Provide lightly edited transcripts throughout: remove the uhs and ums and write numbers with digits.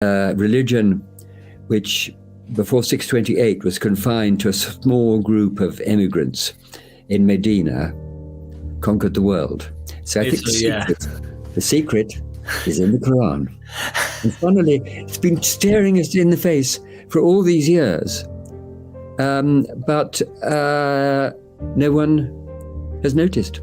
religion which before 628 was confined to a small group of immigrants in Medina conquered the world. So I think the secret is in the Quran. And finally, it's been staring us in the face for all these years. But no one has noticed.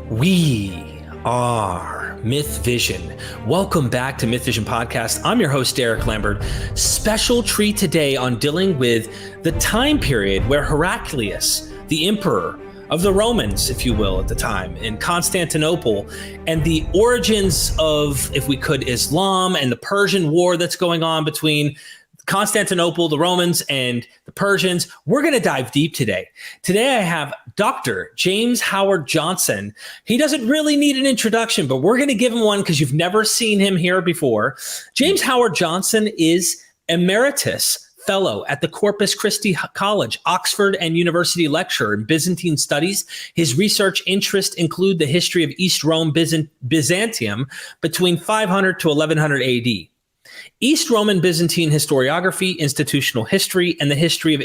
We are Myth Vision. Welcome back to Myth Vision Podcast. I'm your host, Derek Lambert. Special treat today on dealing with the time period where Heraclius, the emperor of the Romans, if you will, at the time, in Constantinople, and the origins of, if we could, Islam and the Persian War that's going on between Constantinople, the Romans, and the Persians. We're going to dive deep today. Today I have Dr. James Howard Johnston. He doesn't really need an introduction, but we're going to give him one because you've never seen him here before. James Howard Johnston is Emeritus Fellow at the Corpus Christi College, Oxford and University Lecturer in Byzantine Studies. His research interests include the history of East Rome, Byzantium between 500 to 1100 AD. East Roman Byzantine historiography, institutional history, and the history of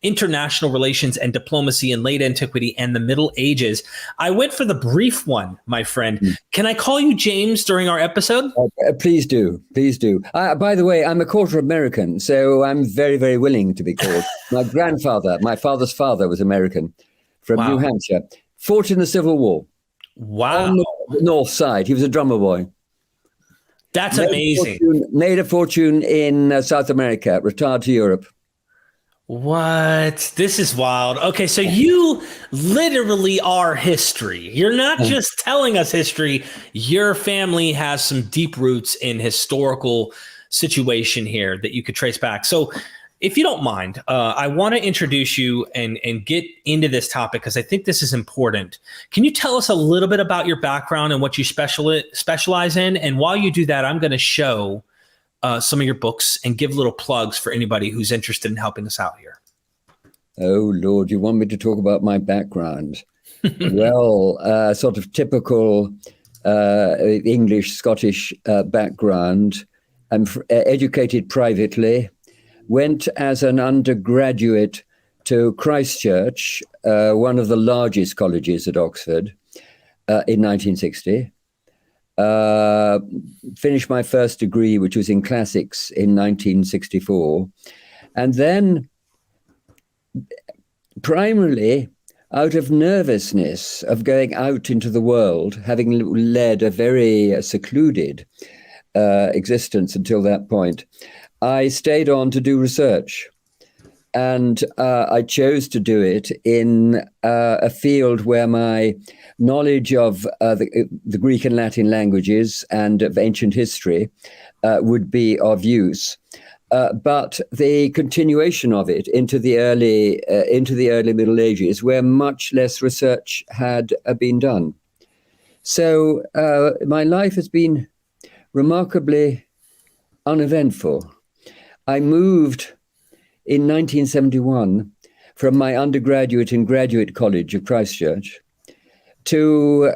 international relations and diplomacy in late antiquity and the Middle Ages. I went for the brief one, my friend. Can I call you James during our episode? Please do. Please do. By the way, I'm a quarter American, so I'm very, very willing to be called. My father's father was American from New Hampshire, fought in the Civil War. Wow. On the north side. He was a drummer boy. That's amazing. Made a fortune in South America, retired to Europe. What? This is wild. Okay, so you literally are history. You're not just telling us history. Your family has some deep roots in historical situation here that you could trace back. So if you don't mind, I want to introduce you and get into this topic because I think this is important. Can you tell us a little bit about your background and what you specialize in? And while you do that, I'm going to show some of your books and give little plugs for anybody who's interested in helping us out here. Oh, Lord, you want me to talk about my background? Well, sort of typical English, Scottish background. I'm educated privately. Went as an undergraduate to Christ Church, one of the largest colleges at Oxford, in 1960. Finished my first degree, which was in classics, in 1964. And then, primarily, out of nervousness of going out into the world, having led a very secluded existence until that point, I stayed on to do research, and I chose to do it in a field where my knowledge of the Greek and Latin languages and of ancient history would be of use. But the continuation of it into the early Middle Ages, where much less research had been done. So my life has been remarkably uneventful. I moved in 1971 from my undergraduate and graduate college of Christ Church to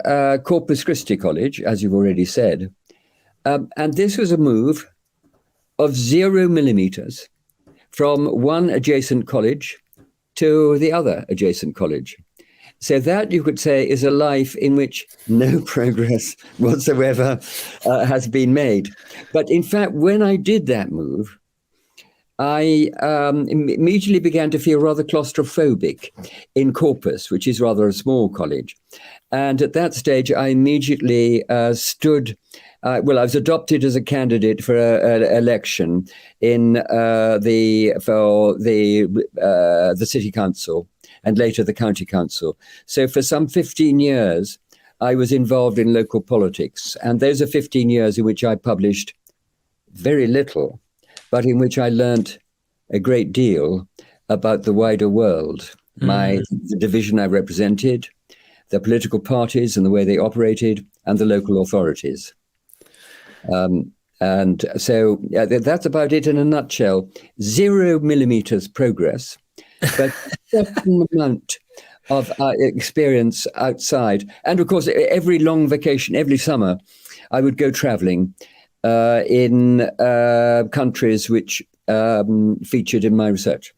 Corpus Christi College, as you've already said. And this was a move of 0 millimeters from one adjacent college to the other adjacent college. So that, you could say, is a life in which no progress whatsoever has been made. But in fact, when I did that move, I immediately began to feel rather claustrophobic in Corpus, which is rather a small college. And at that stage, I immediately I was adopted as a candidate for an election in the city council and later the county council. So for some 15 years, I was involved in local politics. And those are 15 years in which I published very little, but in which I learnt a great deal about the wider world, the division I represented, the political parties and the way they operated, and the local authorities. And so that's about it in a nutshell. 0 millimeters progress, but a certain amount of experience outside. And of course, every long vacation, every summer, I would go traveling in countries which featured in my research.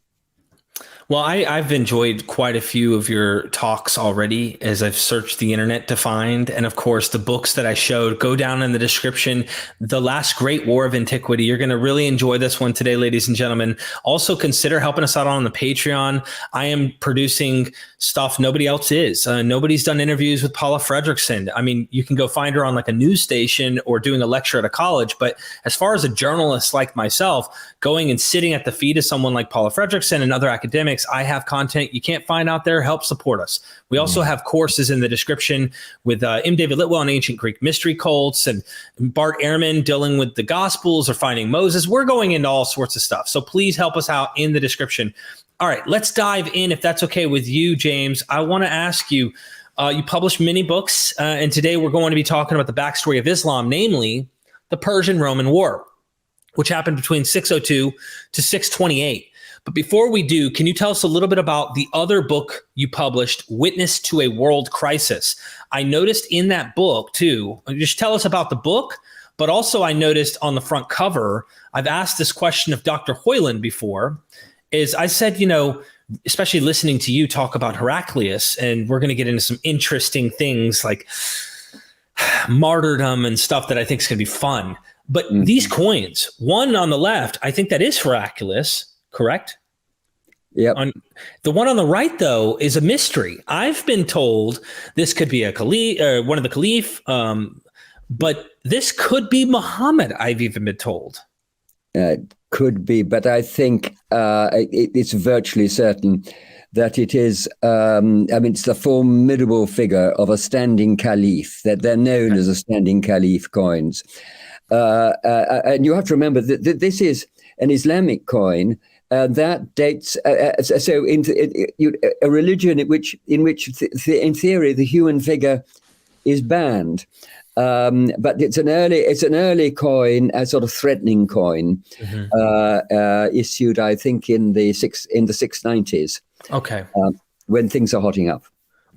Well, I've enjoyed quite a few of your talks already as I've searched the internet to find. And of course, the books that I showed go down in the description. The Last Great War of Antiquity. You're going to really enjoy this one today, ladies and gentlemen. Also consider helping us out on the Patreon. I am producing stuff nobody else is. Nobody's done interviews with Paula Fredrickson. I mean, you can go find her on like a news station or doing a lecture at a college. But as far as a journalist like myself, going and sitting at the feet of someone like Paula Fredrickson and other academics, I have content you can't find out there. Help support us. We also have courses in the description with M. David Litwell on ancient Greek mystery cults and Bart Ehrman dealing with the Gospels or finding Moses. We're going into all sorts of stuff. So please help us out in the description. All right, let's dive in if that's okay with you, James. I want to ask you, you published many books, and today we're going to be talking about the backstory of Islam, namely the Persian-Roman War, which happened between 602 to 628. But before we do, can you tell us a little bit about the other book you published, Witness to a World Crisis? I noticed in that book, too, just tell us about the book, but also I noticed on the front cover, I've asked this question of Dr. Hoyland before, is I said, you know, especially listening to you talk about Heraclius, and we're going to get into some interesting things like martyrdom and stuff that I think is going to be fun. But these coins, one on the left, I think that is Heraclius, correct? Yeah. The one on the right, though, is a mystery. I've been told this could be a caliph, one of the caliph, but this could be Muhammad. I've even been told. Could be, but I think it's virtually certain that it is. I mean, it's the formidable figure of a standing caliph. That they're known as a standing caliph coins, and you have to remember that this is an Islamic coin. That dates so a religion in which in theory the human figure is banned, but it's an early coin, a sort of threatening coin, issued I think in the 690s. Okay, when things are hotting up.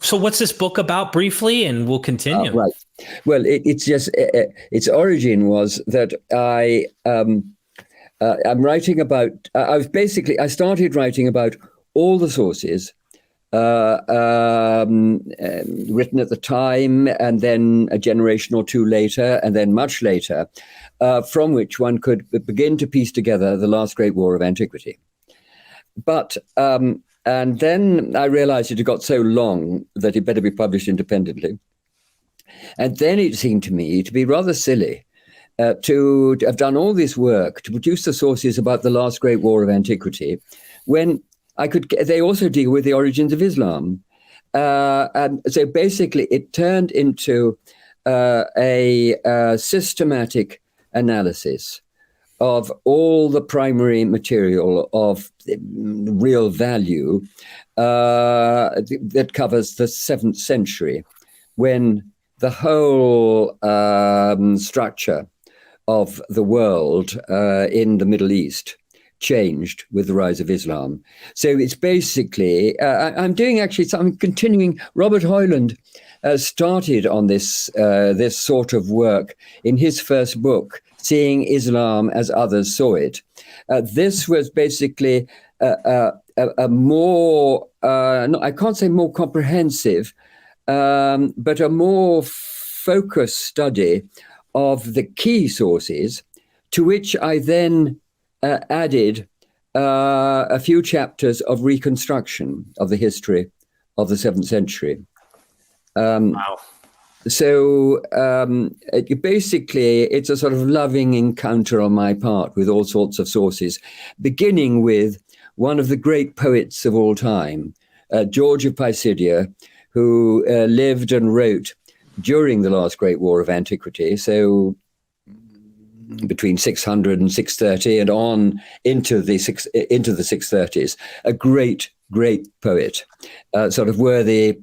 So what's this book about briefly, and we'll continue. Right. Well, it's just its origin was that I'm writing about. I started writing about all the sources written at the time, and then a generation or two later, and then much later, from which one could begin to piece together the last great war of antiquity. But and then I realized it had got so long that it better be published independently. And then it seemed to me to be rather silly to have done all this work to produce the sources about the last great war of antiquity, when they also deal with the origins of Islam. And so basically it turned into a systematic analysis of all the primary material of real value that covers the 7th century, when the whole structure of the world in the Middle East changed with the rise of Islam. So it's basically, I'm continuing. Robert Hoyland started on this sort of work in his first book, Seeing Islam as Others Saw It. This was basically a more, I can't say more comprehensive, but a more focused study of the key sources, to which I then added a few chapters of reconstruction of the history of the 7th century. Wow. So basically, it's a sort of loving encounter on my part with all sorts of sources, beginning with one of the great poets of all time, George of Pisidia, who lived and wrote during the last great war of antiquity, so between 600 and 630 and on into the 630s, a great poet, sort of worthy,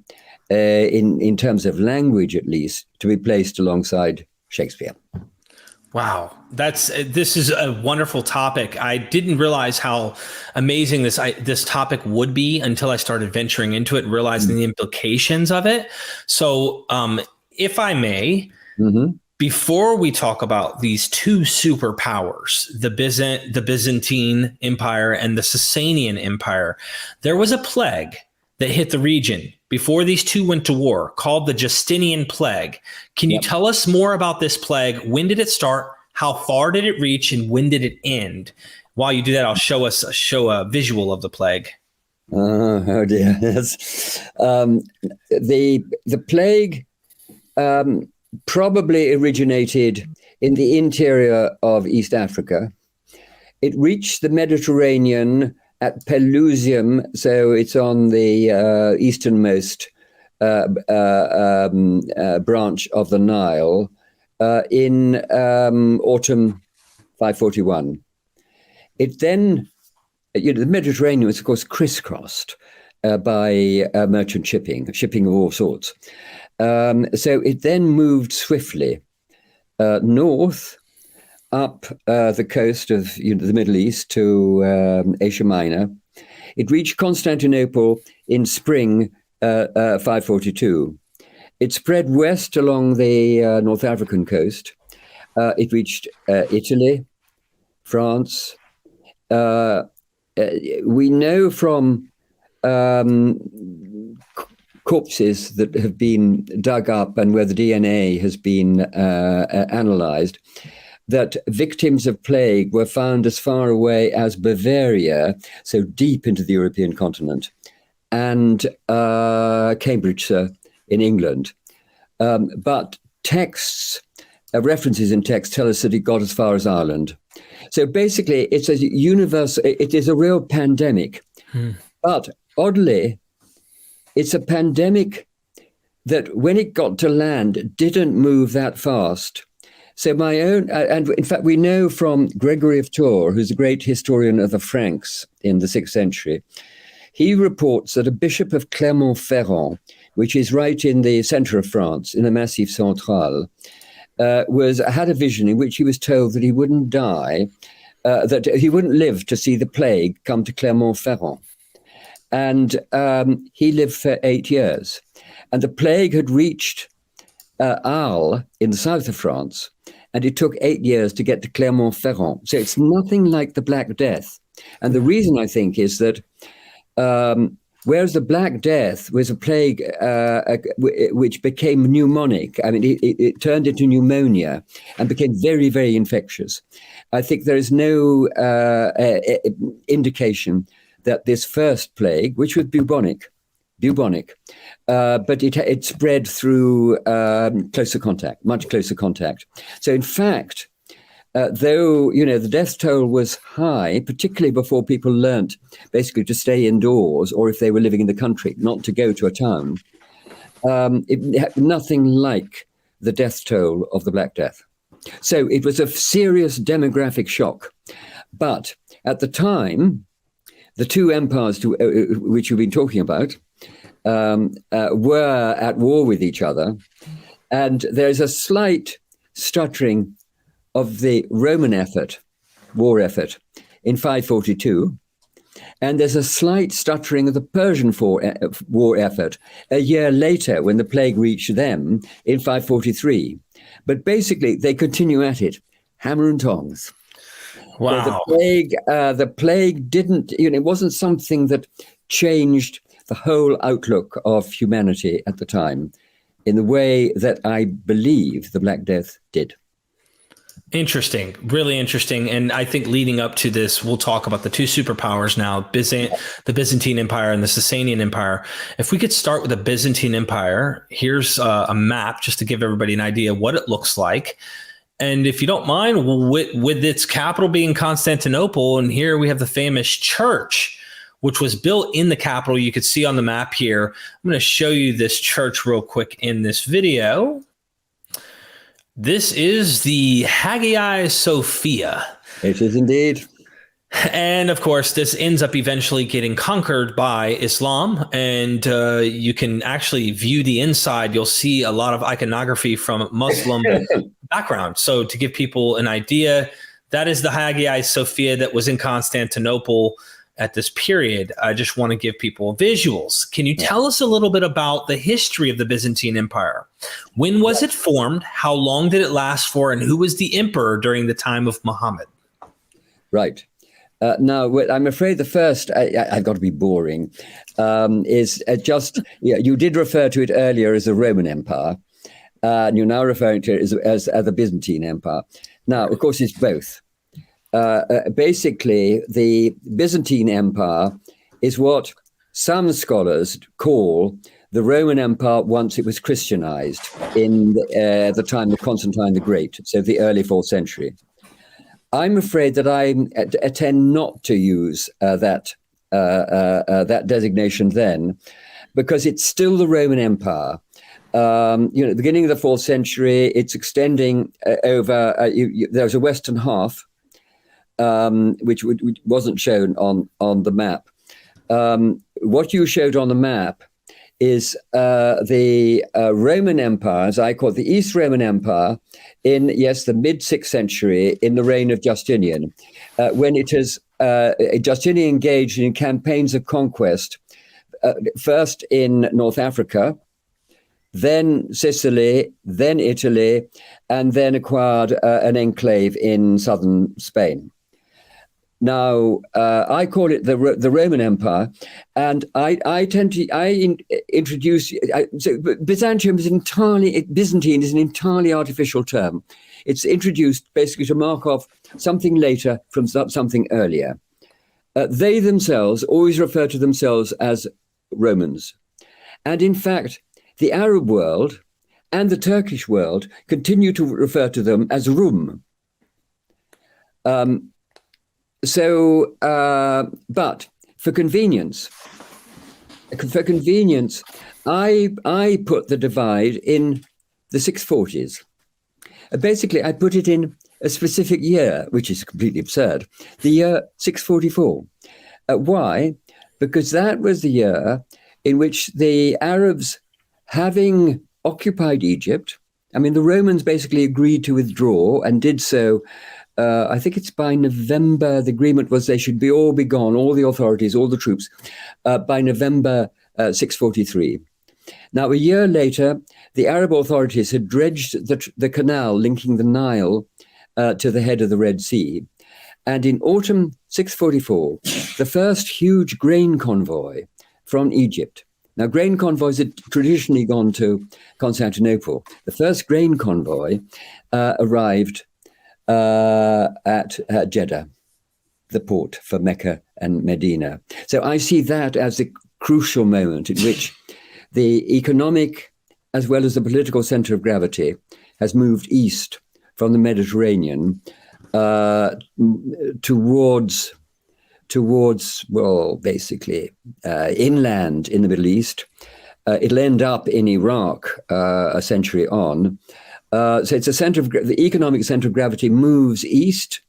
in terms of language at least, to be placed alongside Shakespeare. Wow, this is a wonderful topic. I didn't realize how amazing this topic would be until I started venturing into it and realizing the implications of it. So, if I may, before we talk about these two superpowers, the Byzantine Empire and the Sasanian Empire, there was a plague that hit the region before these two went to war called the Justinian Plague. Can you tell us more about this plague? When did it start? How far did it reach? And when did it end? While you do that, I'll show a visual of the plague. Oh dear. Yes. The plague probably originated in the interior of East Africa. It reached the Mediterranean at Pelusium, so it's on the easternmost branch of the Nile in autumn 541. It then, the Mediterranean was, of course, crisscrossed by merchant shipping of all sorts. So it then moved swiftly north up the coast of the Middle East to Asia Minor. It reached Constantinople in spring 542. It spread west along the North African coast. It reached Italy, France. We know from corpses that have been dug up and where the DNA has been analyzed, that victims of plague were found as far away as Bavaria, so deep into the European continent, and Cambridgeshire in England. But texts, references in text tell us that it got as far as Ireland. So basically, it's a universal, it is a real pandemic. But oddly, it's a pandemic that when it got to land, didn't move that fast. So and in fact, we know from Gregory of Tours, who's a great historian of the Franks in the 6th century, he reports that a bishop of Clermont-Ferrand, which is right in the center of France, in the Massif Central, had a vision in which he was told that he wouldn't die, that he wouldn't live to see the plague come to Clermont-Ferrand. And he lived for 8 years. And the plague had reached Arles in the south of France, and it took 8 years to get to Clermont-Ferrand. So it's nothing like the Black Death. And the reason, I think, is that whereas the Black Death was a plague which became pneumonic, I mean, it turned into pneumonia and became very, very infectious. I think there is no indication that this first plague, which was bubonic, but it spread through closer contact, much closer contact. So in fact, though, the death toll was high, particularly before people learnt basically to stay indoors, or if they were living in the country, not to go to a town, it had nothing like the death toll of the Black Death. So it was a serious demographic shock. But at the time, the two empires which we've been talking about were at war with each other. And there's a slight stuttering of the Roman war effort in 542. And there's a slight stuttering of the Persian war effort a year later when the plague reached them in 543. But basically, they continue at it, hammer and tongs. Wow. So the plague didn't, it wasn't something that changed the whole outlook of humanity at the time in the way that I believe the Black Death did. Interesting, really interesting. And I think leading up to this, we'll talk about the two superpowers now, the Byzantine Empire and the Sasanian Empire. If we could start with the Byzantine Empire, here's a map just to give everybody an idea of what it looks like. And if you don't mind, with its capital being Constantinople, and here we have the famous church, which was built in the capital. You could see on the map here. I'm going to show you this church real quick in this video. This is the Hagia Sophia. It is indeed. And of course, this ends up eventually getting conquered by Islam. And you can actually view the inside. You'll see a lot of iconography from Muslim background. So to give people an idea, that is the Hagia Sophia that was in Constantinople at this period. I just want to give people visuals. Can you tell us a little bit about the history of the Byzantine Empire? When was it formed? How long did it last for? And who was the emperor during the time of Muhammad? Right. Now, I'm afraid the first, I've got to be boring, is just, you did refer to it earlier as the Roman Empire, and you're now referring to it as the Byzantine Empire. Now, of course, it's both. Basically, the Byzantine Empire is what some scholars call the Roman Empire once it was Christianized in the time of Constantine the Great, so the early 4th century. I'm afraid that I tend not to use that designation then, because it's still the Roman Empire. The beginning of the 4th century, it's extending over. There's a western half, which wasn't shown on the map. What you showed on the map is the Roman Empire, as I call it, the East Roman Empire, in, yes, the mid-6th century, in the reign of Justinian, when it is Justinian engaged in campaigns of conquest, first in North Africa, then Sicily, then Italy, and then acquired an enclave in southern Spain. Now, I call it the Roman Empire, and I introduce. So Byzantium is Byzantine is an entirely artificial term. It's introduced basically to mark off something later from something earlier. They themselves always refer to themselves as Romans, and in fact, the Arab world and the Turkish world continue to refer to them as Rum. But for convenience, I put the divide in the 640s. Basically, I put it in a specific year, which is completely absurd, the year 644. Why? Because that was the year in which the Arabs, having occupied Egypt, I mean, the Romans basically agreed to withdraw and did so. I think it's by November. The agreement was they should all be gone, all the authorities, all the troops, by November 643. Now, a year later, the Arab authorities had dredged the canal linking the Nile to the head of the Red Sea. And in autumn 644, the first huge grain convoy from Egypt. Now, grain convoys had traditionally gone to Constantinople. The first grain convoy arrived at Jeddah, the port for Mecca and Medina. So I see that as the crucial moment in which the economic as well as the political center of gravity has moved east from the Mediterranean towards, well, basically inland in the Middle East. It'll end up in Iraq a century on. So it's a center of the economic center of gravity moves east,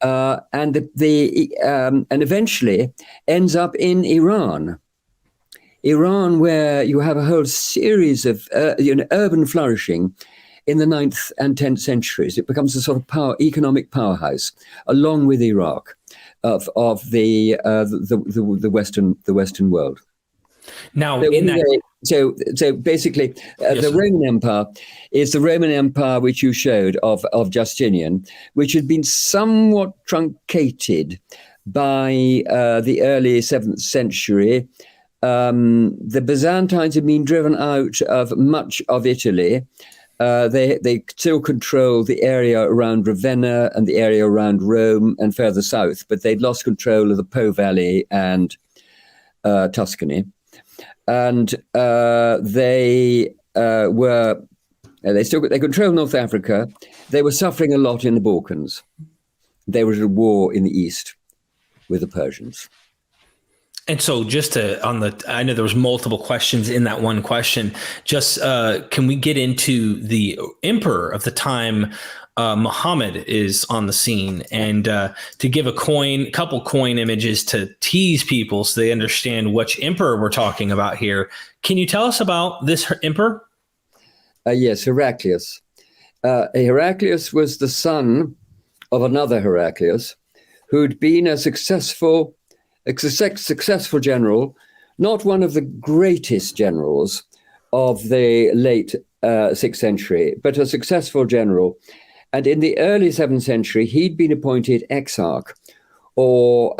and eventually ends up in Iran. Iran, where you have a whole series of urban flourishing in the 9th and 10th centuries. It becomes a sort of economic powerhouse, along with Iraq, of the Western world. Now, so basically, yes, the Roman Empire is the Roman Empire which you showed of Justinian, which had been somewhat truncated by the early 7th century. The Byzantines had been driven out of much of Italy. They still control the area around Ravenna and the area around Rome and further south, but they'd lost control of the Po Valley and Tuscany. And they controlled North Africa. They were suffering a lot in the Balkans. They were at a war in the east with the Persians. And so I know there was multiple questions in that one question. Just can we get into the emperor of the time? Muhammad is on the scene, and to give a couple coin images to tease people so they understand which emperor we're talking about here. Can you tell us about this emperor? Yes, Heraclius. Heraclius was the son of another Heraclius who'd been a successful general, not one of the greatest generals of the late 6th century, but a successful general. And in the early 7th century, he'd been appointed exarch, or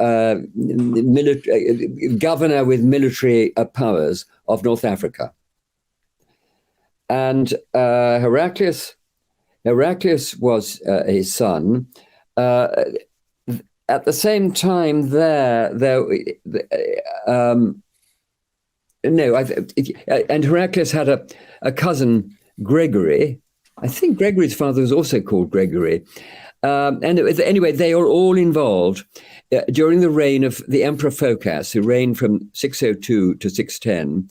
governor with military powers of North Africa. And Heraclius was his son. At the same time, and Heraclius had a cousin, Gregory. I think Gregory's father was also called Gregory. Anyway, they are all involved during the reign of the Emperor Phocas, who reigned from 602 to 610.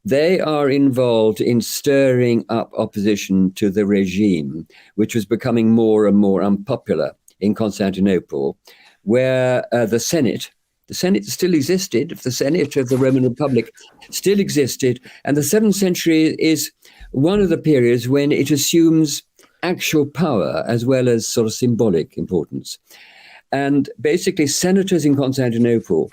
They are involved in stirring up opposition to the regime, which was becoming more and more unpopular in Constantinople, where the Senate still existed, the Senate of the Roman Republic still existed, and the 7th century is one of the periods when it assumes actual power as well as sort of symbolic importance. And basically, senators in Constantinople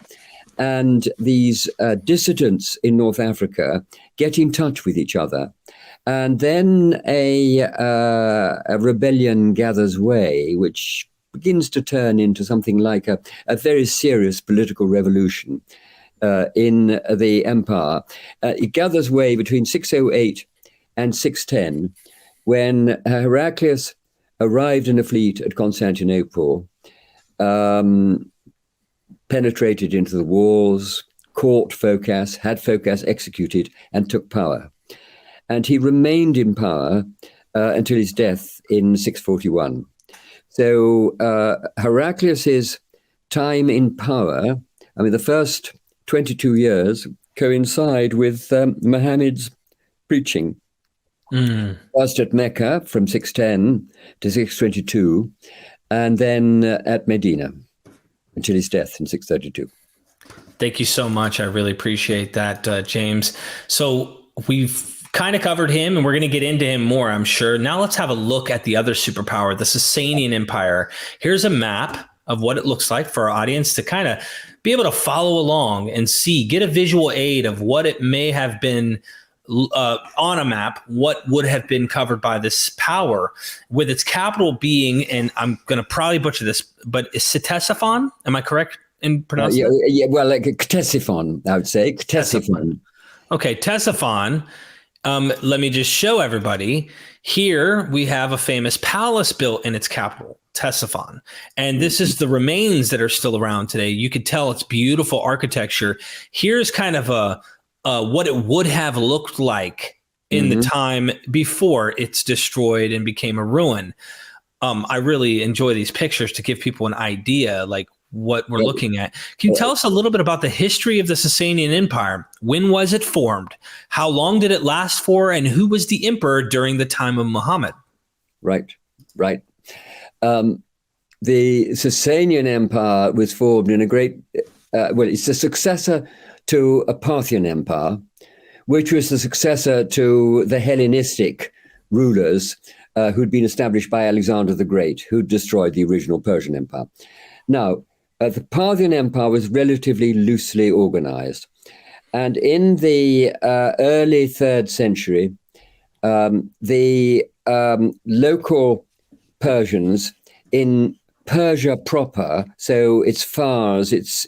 and these dissidents in North Africa get in touch with each other. And then a rebellion gathers way, which begins to turn into something like a very serious political revolution in the empire. It gathers way between 608 and 610, when Heraclius arrived in a fleet at Constantinople, penetrated into the walls, caught Phocas, had Phocas executed, and took power. And he remained in power until his death in 641. So Heraclius's time in power, I mean, the first 22 years coincide with Muhammad's preaching. First at Mecca from 610 to 622, and then at Medina until his death in 632. Thank you so much. I really appreciate that, James. So we've kind of covered him, and we're going to get into him more, I'm sure. Now let's have a look at the other superpower, the Sasanian Empire. Here's a map of what it looks like for our audience to kind of be able to follow along and get a visual aid of what it may have been on a map, what would have been covered by this power, with its capital being, and I'm going to probably butcher this, but is Ctesiphon? Am I correct in pronouncing it? Yeah, well, like Ctesiphon, I would say. Ctesiphon. Okay, Ctesiphon. Let me just show everybody. Here we have a famous palace built in its capital, Ctesiphon. And this is the remains that are still around today. You could tell it's beautiful architecture. Here's kind of what it would have looked like in the time before it's destroyed and became a ruin. I really enjoy these pictures to give people an idea, like what we're looking at. Can you tell us a little bit about the history of the Sasanian Empire? When was it formed? How long did it last for? And who was the emperor during the time of Muhammad? Right. The Sasanian Empire was formed in a great, it's a successor to a Parthian Empire, which was the successor to the Hellenistic rulers who'd been established by Alexander the Great, who destroyed the original Persian Empire. Now, the Parthian Empire was relatively loosely organized. And in the early 3rd century, the local Persians in Persia proper, so it's Fars, it's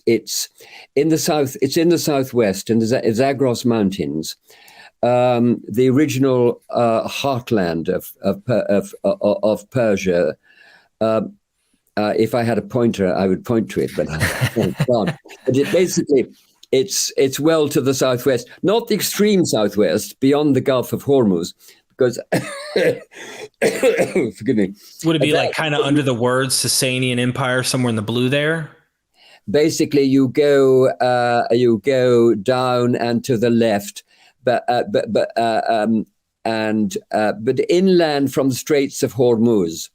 in the south, it's in the southwest, in the Zagros Mountains, the original heartland of Persia. If I had a pointer, I would point to it, but I can't. But it's well to the southwest, not the extreme southwest, beyond the Gulf of Hormuz, because forgive me. Would it be like kind of under the words Sasanian Empire, somewhere in the blue there? Basically, you go down and to the left, but inland from the Straits of Hormuz.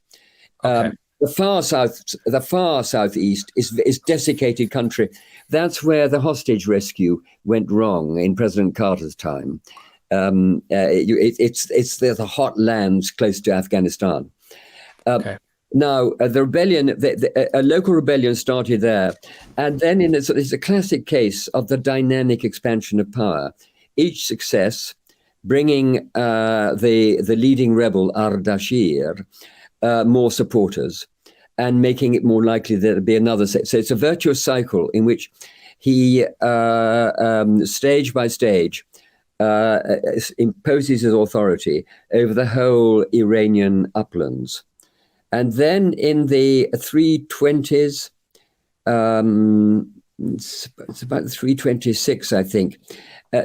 Okay. The far southeast is desiccated country. That's where the hostage rescue went wrong in President Carter's time. It's the hot lands close to Afghanistan. Okay. Now, the rebellion, a local rebellion started there. And then it's a classic case of the dynamic expansion of power. Each success bringing the leading rebel, Ardashir, more supporters and making it more likely that there'll be another. So it's a virtuous cycle in which he, stage by stage, imposes his authority over the whole Iranian uplands. And then in the 320s, it's about 326, I think,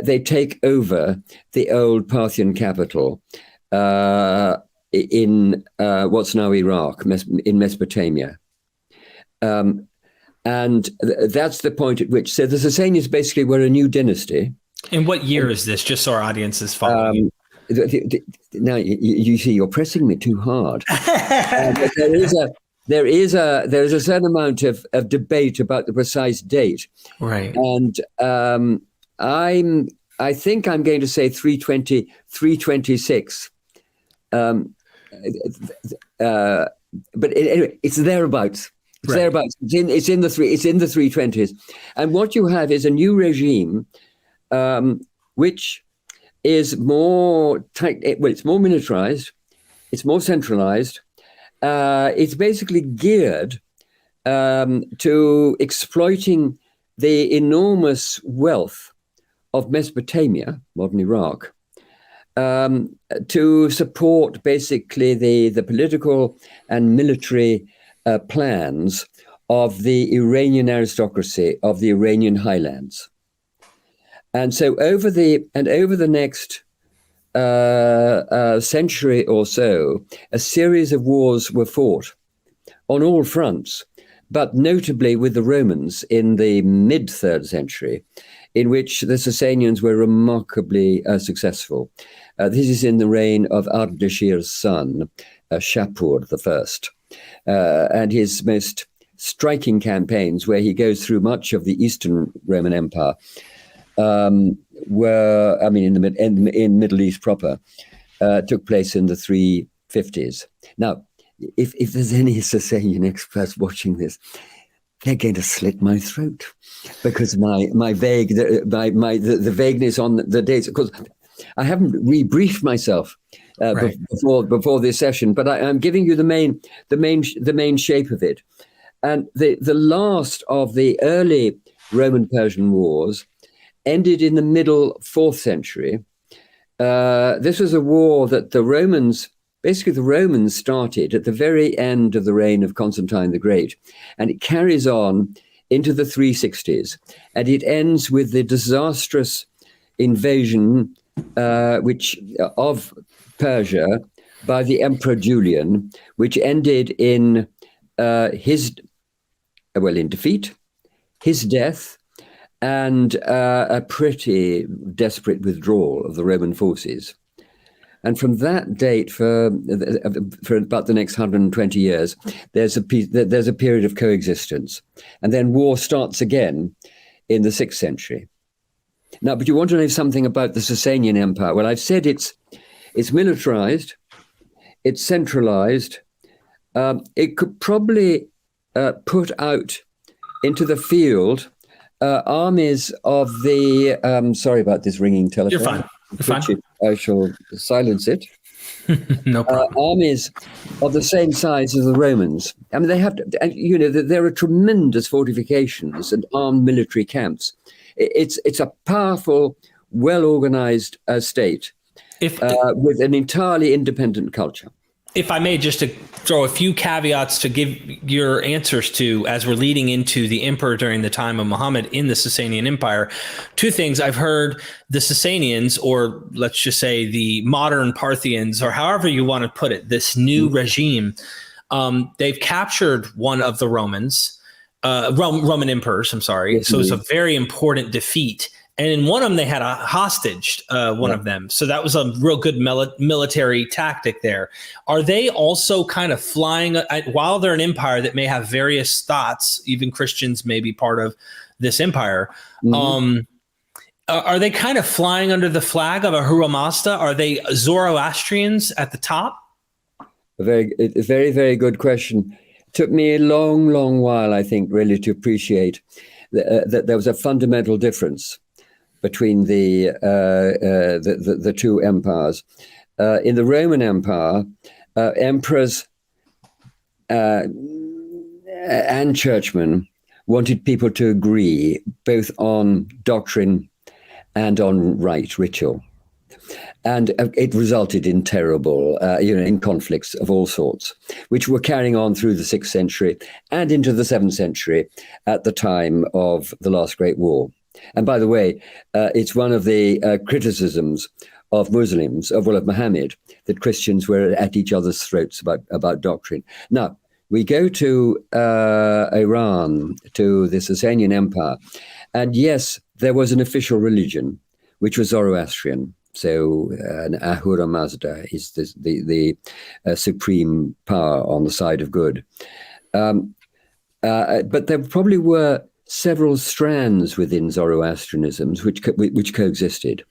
they take over the old Parthian capital in what's now Iraq, in Mesopotamia. And that's the point at which, so the Sassanians basically were a new dynasty. In what year is this, just so our audience is following? Now you see, you're pressing me too hard. There is a certain amount of debate about the precise date, right? And I think I'm going to say 320, 326. But anyway, it's thereabouts. It's right. Thereabouts. It's in the 320s, and what you have is a new regime, which is more tight. Well, it's more militarized. It's more centralized. It's basically geared to exploiting the enormous wealth of Mesopotamia, modern Iraq, to support basically the political and military plans of the Iranian aristocracy of the Iranian highlands. And so over the next century or so, a series of wars were fought on all fronts, but notably with the Romans in the mid-3rd century, in which the Sassanians were remarkably successful. This is in the reign of Ardashir's son, Shapur I, and his most striking campaigns, where he goes through much of the Eastern Roman Empire, were, I mean, in Middle East proper, took place in the 350s. Now, if there's any Sassanian experts watching this, they're going to slit my throat, because the vagueness on the dates. Of course, I haven't rebriefed myself right. before this session, but I'm giving you the main shape of it. And the last of the early Roman-Persian wars ended in the middle 4th century. This was a war that the Romans started at the very end of the reign of Constantine the Great, and it carries on into the 360s, and it ends with the disastrous invasion of Persia by the Emperor Julian, which ended in in defeat, his death, and a pretty desperate withdrawal of the Roman forces. And from that date, for about the next 120 years, there's a period of coexistence, and then war starts again in the 6th century. Now, but you want to know something about the Sassanian Empire? Well, I've said it's militarized, it's centralized. It could probably put out into the field armies of the. Sorry about this ringing telephone. You're fine. You're fine. I shall silence it. No problem. Armies of the same size as the Romans. I mean, they have to, there are tremendous fortifications and armed military camps. It's a powerful, well-organized state with an entirely independent culture. If I may, just to throw a few caveats to give your answers to, as we're leading into the emperor during the time of Muhammad in the Sassanian Empire, two things. I've heard the Sassanians, or let's just say the modern Parthians, or however you want to put it, this new regime, they've captured one of the Roman emperors, I'm sorry. Yes, so it's a very important defeat. And in one of them, they had a hostage, one Yeah. of them. So that was a real good military tactic there. Are they also kind of flying, while they're an empire that may have various thoughts, even Christians may be part of this empire, Are they kind of flying under the flag of Ahura Mazda? Are they Zoroastrians at the top? A very, very good question. Took me a long, long while, I think, really to appreciate that there was a fundamental difference between the two empires. In the Roman Empire, emperors and churchmen wanted people to agree both on doctrine and on rite, ritual. And it resulted in terrible, in conflicts of all sorts, which were carrying on through the 6th century and into the 7th century at the time of the last Great War. And by the way, it's one of the criticisms of Muslims, of Muhammad, that Christians were at each other's throats about doctrine. Now, we go to Iran, to the Sasanian Empire, and yes, there was an official religion, which was Zoroastrian. So Ahura Mazda is the supreme power on the side of good. But there probably were several strands within Zoroastrianism which coexisted.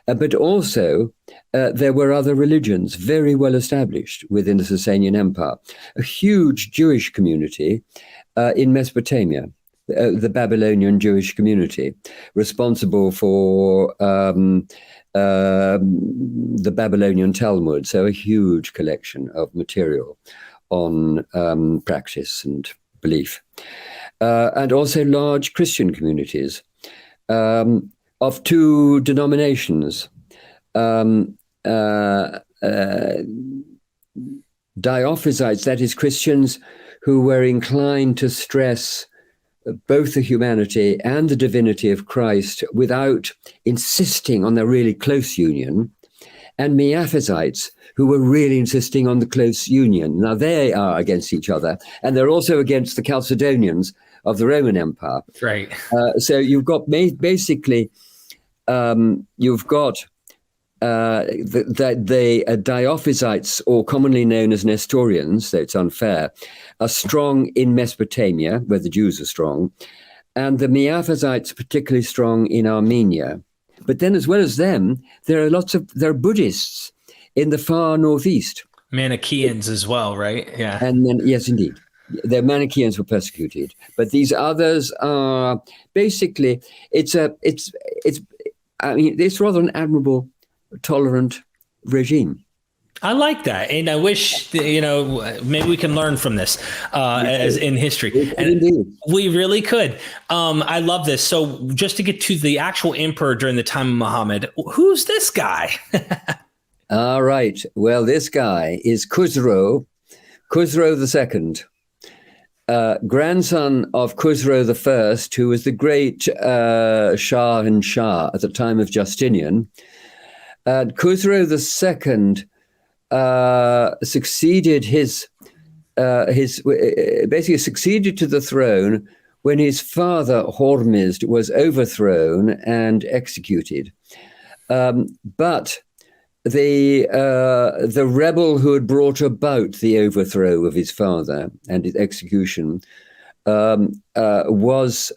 But also, there were other religions very well established within the Sasanian Empire. A huge Jewish community in Mesopotamia, the Babylonian Jewish community, responsible for the Babylonian Talmud, so a huge collection of material on practice and belief. And also large Christian communities of two denominations, Diophysites, that is, Christians who were inclined to stress both the humanity and the divinity of Christ without insisting on their really close union, and Miaphysites, who were really insisting on the close union. Now, they are against each other, and they're also against the Chalcedonians of the Roman Empire. Right. So you've got basically, you've got the Diophysites, or commonly known as Nestorians, though it's unfair, are strong in Mesopotamia, where the Jews are strong, and the Miaphysites are particularly strong in Armenia. But then, as well as them, there are Buddhists in the far northeast. Manichaeans as well, right? Yeah. And then, yes, indeed. The Manichaeans were persecuted, but these others are basically, it's rather an admirable, tolerant regime. I like that, and I wish maybe we can learn from this as in history. And indeed, we really could. I love this. So, just to get to the actual emperor during the time of Muhammad, who's this guy? All right. Well, this guy is Khusro II, grandson of Khusro I, who was the great Shah at the time of Justinian. Khusro II succeeded basically succeeded to the throne when his father Hormizd was overthrown and executed. But the rebel who had brought about the overthrow of his father and his execution was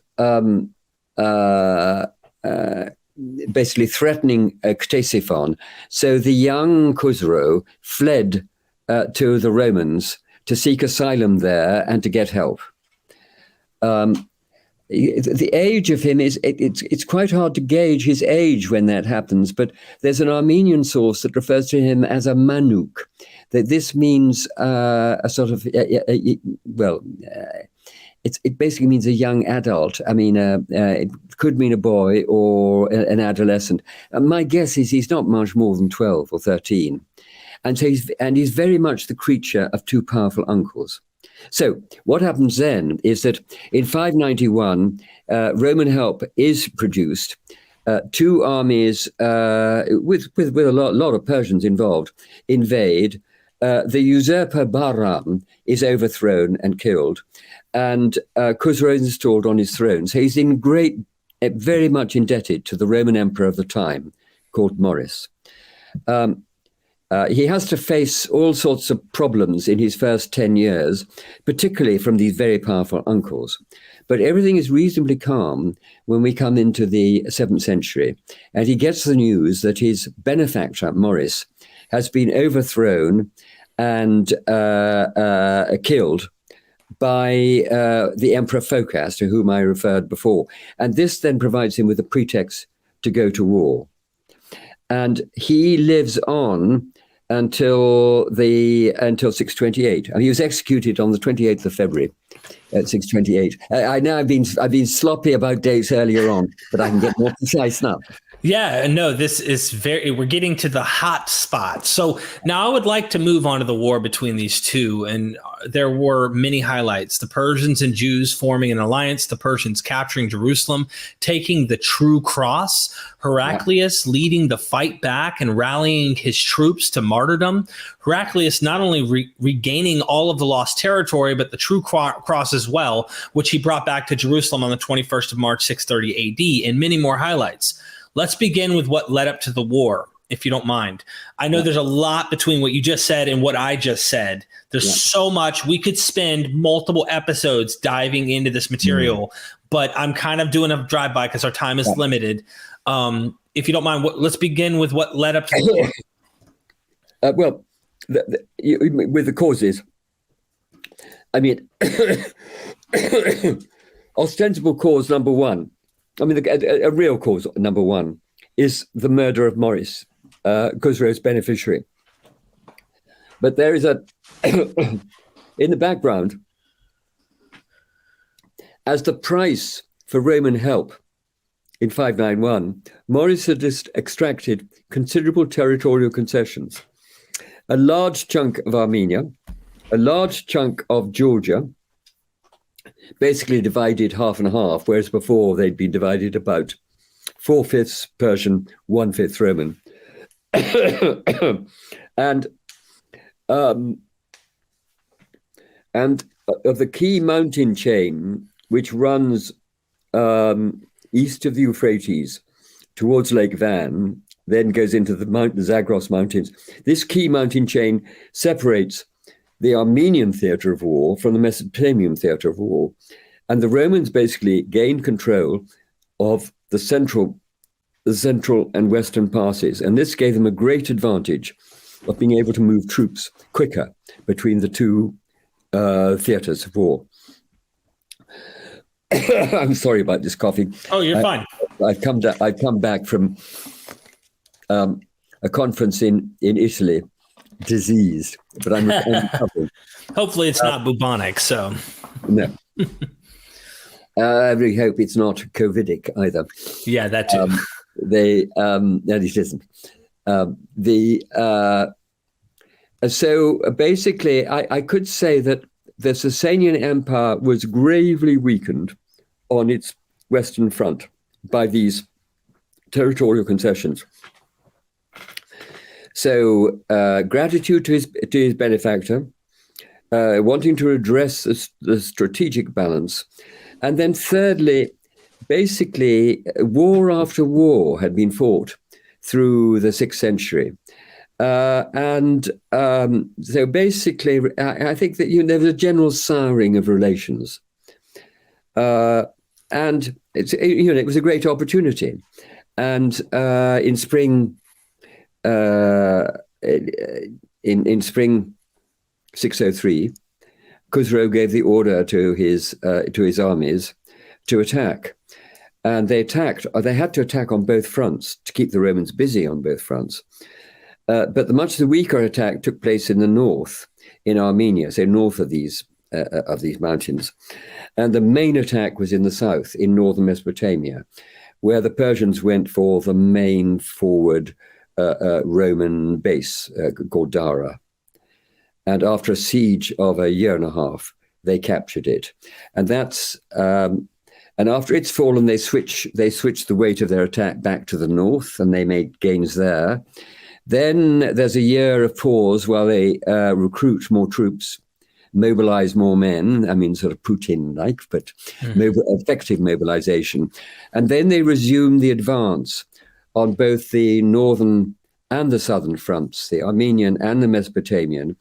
basically threatening Ctesiphon. So the young Khusro fled to the Romans to seek asylum there and to get help. The age of him it's quite hard to gauge his age when that happens, but there's an Armenian source that refers to him as a Manuk. That this means a sort of it basically means a young adult. I mean, it could mean a boy or an adolescent. My guess is he's not much more than 12 or 13, and so he's very much the creature of two powerful uncles. So what happens then is that in 591, Roman help is produced. Two armies with a lot of Persians involved invade. The usurper Bahram is overthrown and killed, and Khusro is installed on his throne. So he's very much indebted to the Roman emperor of the time, called Maurice. He has to face all sorts of problems in his first 10 years, particularly from these very powerful uncles. But everything is reasonably calm when we come into the 7th century. And he gets the news that his benefactor, Maurice, has been overthrown and killed by the Emperor Phocas, to whom I referred before. And this then provides him with a pretext to go to war. And he lives on until 628. And he was executed on the 28th of February at 628. I know I've been sloppy about dates earlier on, but I can get more precise now. Yeah, no, this is we're getting to the hot spot. So now I would like to move on to the war between these two. And there were many highlights: the Persians and Jews forming an alliance, the Persians capturing Jerusalem, taking the true cross, Heraclius leading the fight back and rallying his troops to martyrdom. Heraclius not only regaining all of the lost territory, but the true cross as well, which he brought back to Jerusalem on the 21st of March, 630 AD, and many more highlights. Let's begin with what led up to the war, if you don't mind. I know there's a lot between what you just said and what I just said. There's so much. We could spend multiple episodes diving into this material, but I'm kind of doing a drive-by because our time is limited. If you don't mind, let's begin with what led up to the war. With the causes, I mean, ostensible cause number one, I mean, a real cause number one is the murder of Maurice, Khosrow's beneficiary. But there is in the background, as the price for Roman help in 591, Maurice had just extracted considerable territorial concessions. A large chunk of Armenia, a large chunk of Georgia, basically divided half and half, whereas before they'd been divided about 4/5 Persian, 1/5 Roman. and of the key mountain chain, which runs east of the Euphrates towards Lake Van, then goes into the Zagros Mountains. This key mountain chain separates the Armenian theatre of war from the Mesopotamian theatre of war. And the Romans basically gained control of the central and western passes. And this gave them a great advantage of being able to move troops quicker between the two theatres of war. I'm sorry about this coughing. Oh, you're fine. I've come back from a conference in Italy, diseased, but I'm recovering. Hopefully it's not bubonic, so. No. I really hope it's not COVIDic either. Yeah, that too. No, it isn't. So basically, I could say that the Sasanian Empire was gravely weakened on its western front by these territorial concessions. So gratitude to his benefactor, wanting to address the strategic balance. And then thirdly, basically, war after war had been fought through the 6th century. So basically, I think that there was a general souring of relations. And it was a great opportunity. And in spring, in spring 603, Khosrow gave the order to his armies to attack, and they attacked. They had to attack on both fronts to keep the Romans busy on both fronts. But the much the weaker attack took place in the north, in Armenia, so north of these mountains, and the main attack was in the south, in northern Mesopotamia, where the Persians went for the main forward Roman base called Dara. And after a siege of a year and a half, they captured it. And and after it's fallen, they switched the weight of their attack back to the north, and they made gains there. Then there's a year of pause while they recruit more troops, mobilize more men. I mean, sort of Putin-like, but effective mobilization. And then they resume the advance on both the northern and the southern fronts, the Armenian and the Mesopotamian.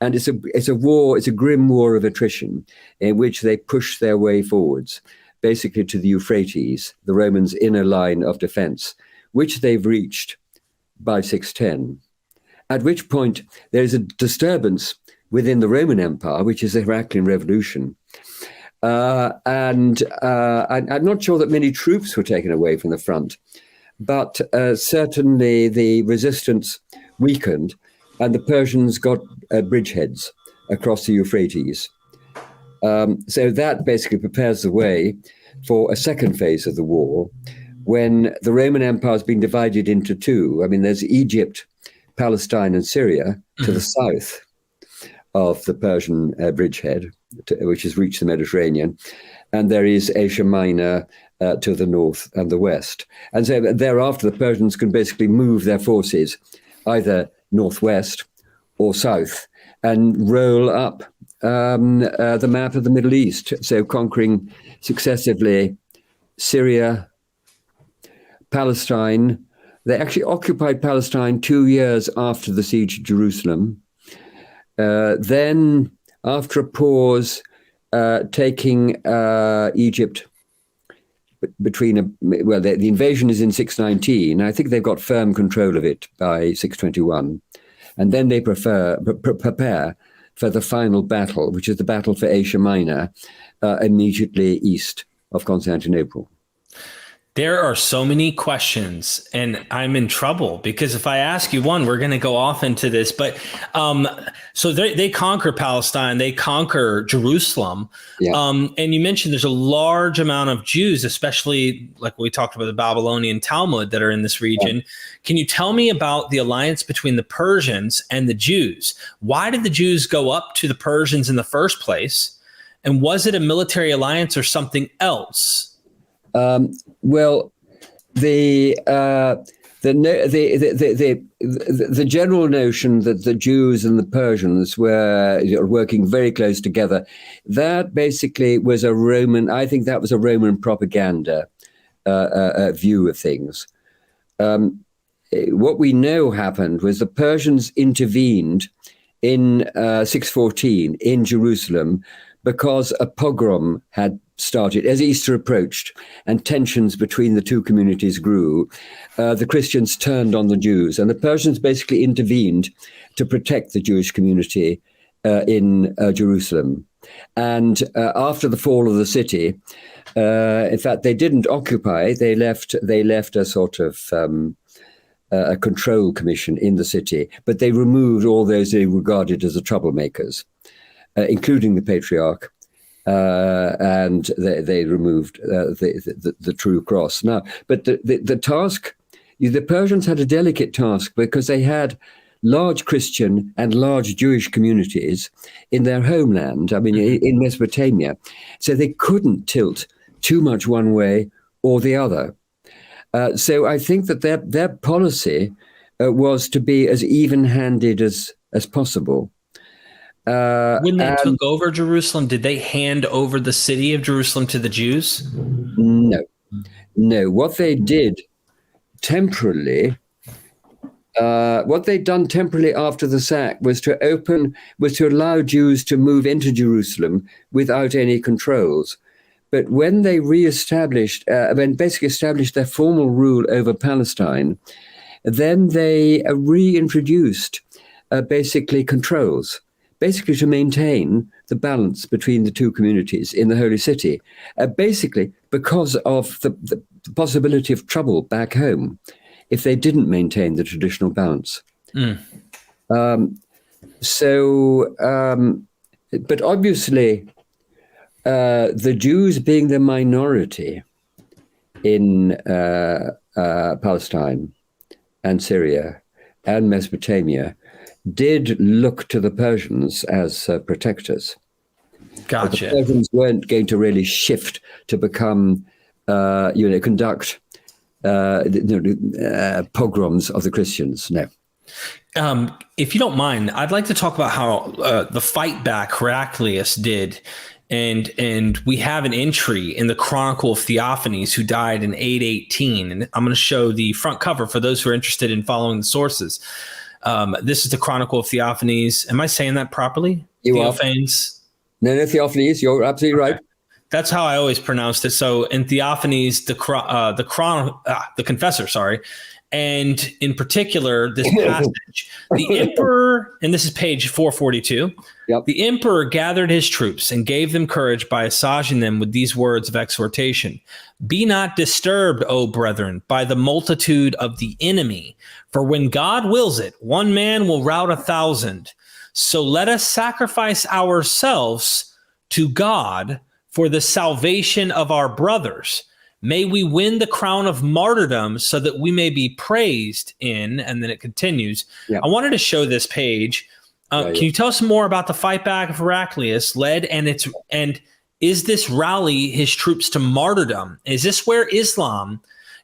And it's a war, it's a grim war of attrition in which they push their way forwards, basically to the Euphrates, the Romans' inner line of defense, which they've reached by 610. At which point there is a disturbance within the Roman Empire, which is the Heraclean Revolution. And I'm not sure that many troops were taken away from the front, but certainly the resistance weakened, and the Persians got bridgeheads across the Euphrates. So that basically prepares the way for a second phase of the war, when the Roman Empire has been divided into two. I mean, there's Egypt, Palestine, and Syria to the south of the Persian bridgehead, which has reached the Mediterranean. And there is Asia Minor to the north and the west. And so thereafter, the Persians can basically move their forces either northwest or south and roll up the map of the Middle East. So conquering successively Syria, Palestine. They actually occupied Palestine 2 years after the siege of Jerusalem. Then, after a pause, taking Egypt the invasion is in 619. I think they've got firm control of it by 621. And then they prepare for the final battle, which is the battle for Asia Minor, immediately east of Constantinople. There are so many questions, and I'm in trouble because if I ask you one, we're going to go off into this. But so they conquer Palestine, they conquer Jerusalem. Yeah. And you mentioned there's a large amount of Jews, especially like we talked about the Babylonian Talmud that are in this region. Yeah. Can you tell me about the alliance between the Persians and the Jews? Why did the Jews go up to the Persians in the first place? And was it a military alliance or something else? Well, the general notion that the Jews and the Persians were working very close together, that basically was a Roman. I think that was a Roman propaganda view of things. What we know happened was the Persians intervened in 614 in Jerusalem because a pogrom had started as Easter approached and tensions between the two communities grew. The Christians turned on the Jews, and the Persians basically intervened to protect the Jewish community in Jerusalem. And after the fall of the city, in fact, they didn't occupy. They left a sort of a control commission in the city, but they removed all those they regarded as the troublemakers, including the patriarch. And they removed the true cross. Now, but the task, the Persians had a delicate task because they had large Christian and large Jewish communities in their homeland, I mean, in Mesopotamia. So they couldn't tilt too much one way or the other. So I think that their policy was to be as even-handed as possible. When they took over Jerusalem, did they hand over the city of Jerusalem to the Jews? No. What they did temporarily, what they'd done temporarily after the sack was to allow Jews to move into Jerusalem without any controls. But when they basically established their formal rule over Palestine, then they reintroduced basically controls, basically to maintain the balance between the two communities in the Holy City, basically because of the possibility of trouble back home if they didn't maintain the traditional balance. But obviously, the Jews being the minority in Palestine and Syria and Mesopotamia did look to the Persians as protectors. Gotcha. The Persians weren't going to really shift to become, conduct pogroms of the Christians. No. If you don't mind, I'd like to talk about how the fight back Heraclius did and we have an entry in the Chronicle of Theophanes, who died in 818. And I'm going to show the front cover for those who are interested in following the sources. This is the Chronicle of Theophanes. Am I saying that properly? Theophanes? No, Theophanes. You're absolutely right. That's how I always pronounced it. So in Theophanes, the confessor, sorry. And in particular, this passage, the emperor, and this is page 442. Yep. The emperor gathered his troops and gave them courage by assaging them with these words of exhortation. Be not disturbed, O brethren, by the multitude of the enemy. For when God wills it, one man will rout 1,000. So let us sacrifice ourselves to God for the salvation of our brothers. May we win the crown of martyrdom so that we may be praised in, and then it continues. Yeah. I wanted to show this page. Can you tell us more about the fight back of Heraclius led, and is this rally his troops to martyrdom? Is this where Islam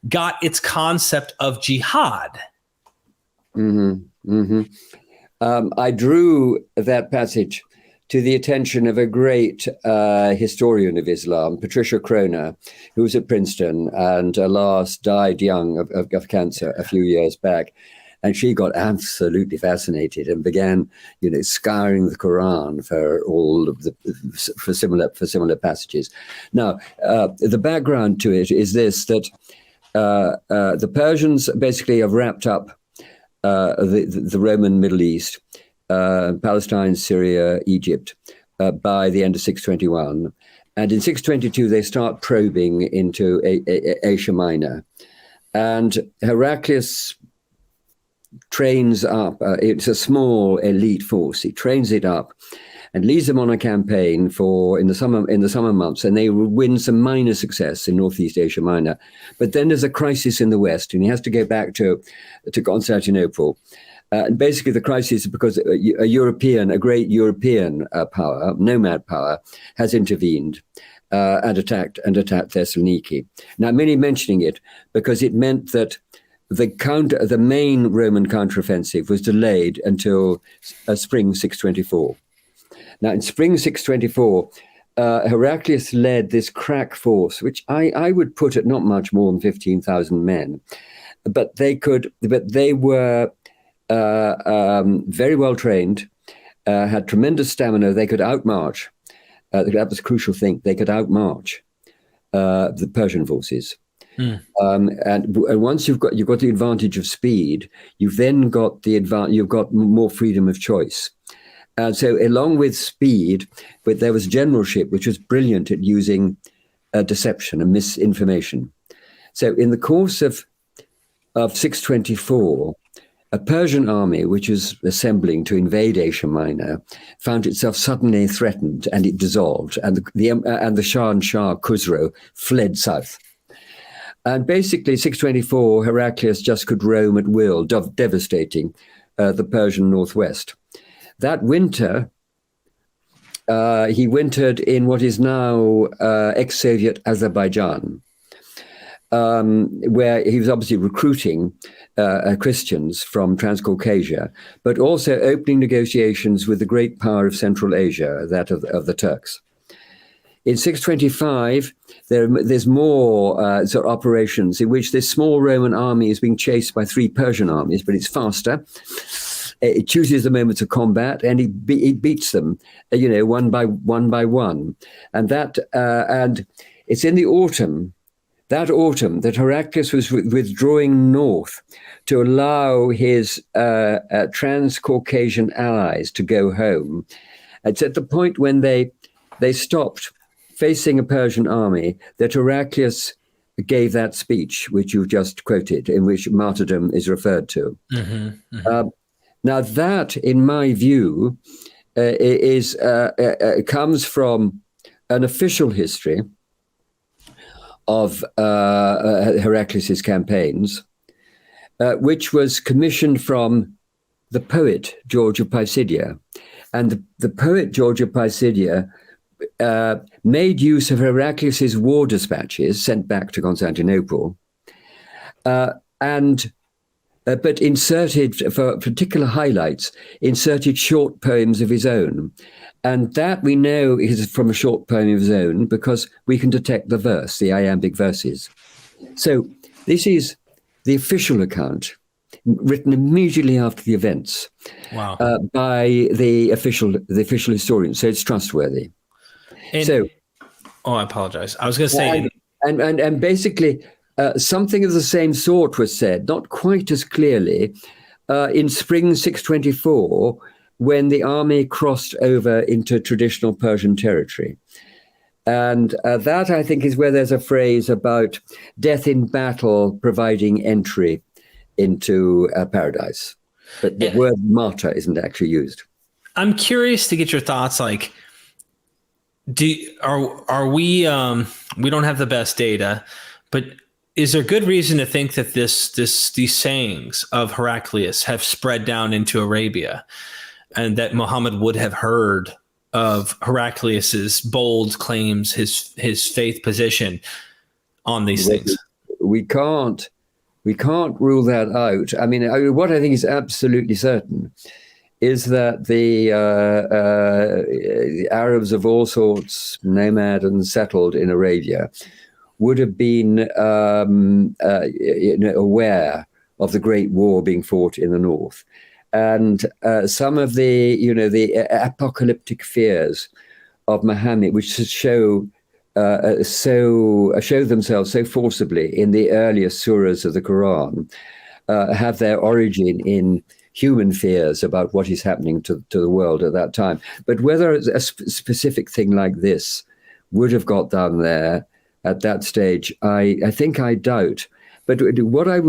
got its concept of jihad? Mm-hmm. Mm-hmm. I drew that passage to the attention of a great historian of Islam, Patricia Croner, who was at Princeton and alas died young of cancer a few years back. And she got absolutely fascinated and began, scouring the Quran for all of for similar passages. Now, the background to it is this: that the Persians basically have wrapped up the Roman Middle East. Palestine, Syria, Egypt, by the end of 621. And in 622, they start probing into Asia Minor. And Heraclius trains up, it's a small elite force. He trains it up and leads them on a campaign in the summer months, and they win some minor success in Northeast Asia Minor. But then there's a crisis in the West, and he has to go back to Constantinople. And basically, the crisis is because a great European power, nomad power, has intervened and attacked Thessaloniki. Now, many mentioning it because it meant that the main Roman counteroffensive was delayed until spring 624. Now, in spring 624, Heraclius led this crack force, which I would put at not much more than 15,000 men, but they were very well trained, had tremendous stamina. They could outmarch. That was a crucial thing. They could outmarch the Persian forces. And once you've got the advantage of speed, you've then got you've got more freedom of choice. And so, along with speed, but there was generalship, which was brilliant at using deception and misinformation. So, in the course of 624. A Persian army, which was assembling to invade Asia Minor, found itself suddenly threatened, and it dissolved. And the Shah Khusro fled south. And basically, 624, Heraclius just could roam at will, devastating the Persian northwest. That winter, he wintered in what is now ex-Soviet Azerbaijan, where he was obviously recruiting Christians from Transcaucasia, but also opening negotiations with the great power of Central Asia, that of the Turks. In 625, there's more sort of operations in which this small Roman army is being chased by 3 Persian armies, but it's faster. It chooses the moments of combat, and it beats them, one by one. And it's in the autumn. That autumn, that Heraclius was withdrawing north to allow his Transcaucasian allies to go home. It's at the point when they stopped facing a Persian army that Heraclius gave that speech, which you just quoted, in which martyrdom is referred to. Mm-hmm, mm-hmm. Now that, in my view, comes from an official history of Heraclius's campaigns, which was commissioned from the poet George of Pisidia. And the poet George of Pisidia made use of Heraclius's war dispatches sent back to Constantinople, and but inserted, for particular highlights, inserted short poems of his own. And that we know is from a short poem of his own because we can detect the verse, the iambic verses. So this is the official account, written immediately after the events. Wow. By the official historian. So it's trustworthy. I apologize. I was going to say, and basically, something of the same sort was said, not quite as clearly, in spring 624, when the army crossed over into traditional Persian territory. And that, I think, is where there's a phrase about death in battle providing entry into paradise. But the word martyr isn't actually used. I'm curious to get your thoughts. Like, are we? We don't have the best data, but is there good reason to think that these sayings of Heraclius have spread down into Arabia, and that Muhammad would have heard of Heraclius's bold claims, his faith position on these things? We can't rule that out. I mean, what I think is absolutely certain is that the Arabs of all sorts, nomad and settled in Arabia, would have been aware of the Great War being fought in the north. And some of the apocalyptic fears of Muhammad, which show themselves so forcibly in the earliest surahs of the Quran, have their origin in human fears about what is happening to the world at that time. But whether a specific thing like this would have got down there at that stage, I think I doubt. But where I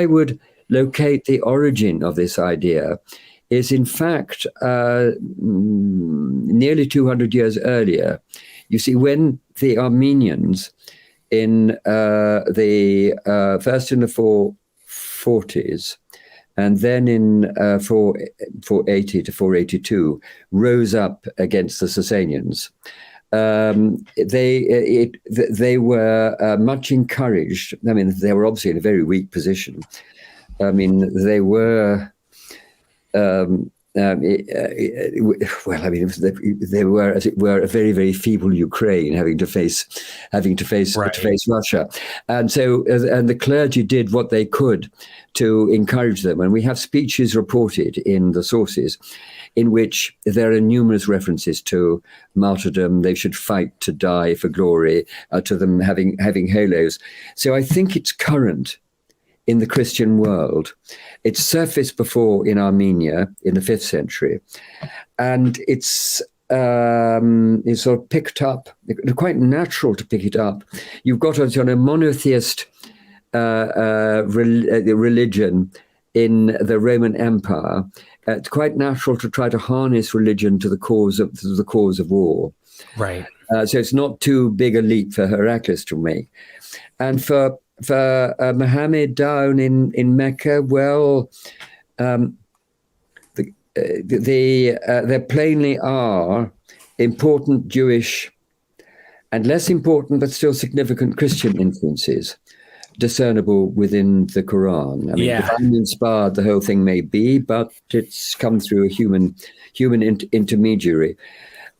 would locate the origin of this idea is, in fact, nearly 200 years earlier. You see, when the Armenians first in the 440s and then in 480 to 482 rose up against the Sasanians, they were much encouraged. I mean, they were obviously in a very weak position. I mean, they were, they were, as it were, a very, very feeble Ukraine, having to face Russia, and the clergy did what they could to encourage them. And we have speeches reported in the sources, in which there are numerous references to martyrdom. They should fight to die for glory, to them having halos. So I think it's current in the Christian world. It surfaced before in Armenia in the 5th century, and it's sort of picked up. It's quite natural to pick it up. You've got a monotheist religion in the Roman Empire. It's quite natural to try to harness religion to the cause of war. Right. So it's not too big a leap for Heraclius to make, and for Muhammad down in Mecca, well, there plainly are important Jewish and less important but still significant Christian influences discernible within the Quran. I mean, divinely inspired the whole thing may be, but it's come through a human intermediary.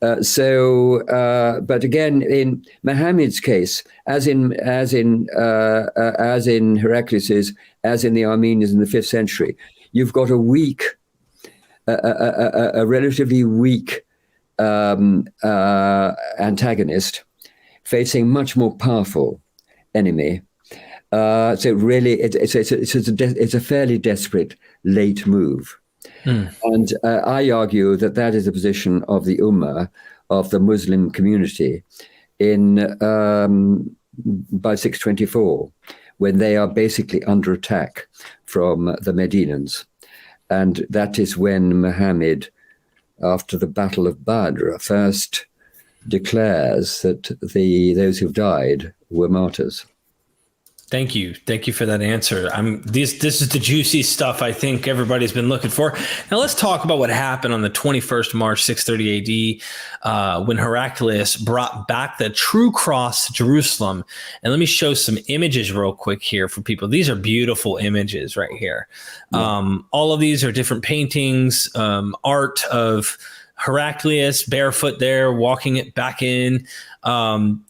But again, in Muhammad's case, as in Heraclius's, as in the Armenians in the 5th century, you've got a relatively weak antagonist facing much more powerful enemy. So really, it's a fairly desperate late move. And I argue that is the position of the Ummah, of the Muslim community, by 624, when they are basically under attack from the Medinans. And that is when Muhammad, after the Battle of Badr, first declares that those who died were martyrs. Thank you. Thank you for that answer. This is the juicy stuff I think everybody's been looking for. Now let's talk about what happened on the 21st March 630 AD when Heraclius brought back the true cross to Jerusalem. And let me show some images real quick here for people. These are beautiful images right here. Yeah. All of these are different paintings, art of Heraclius barefoot there, walking it back in.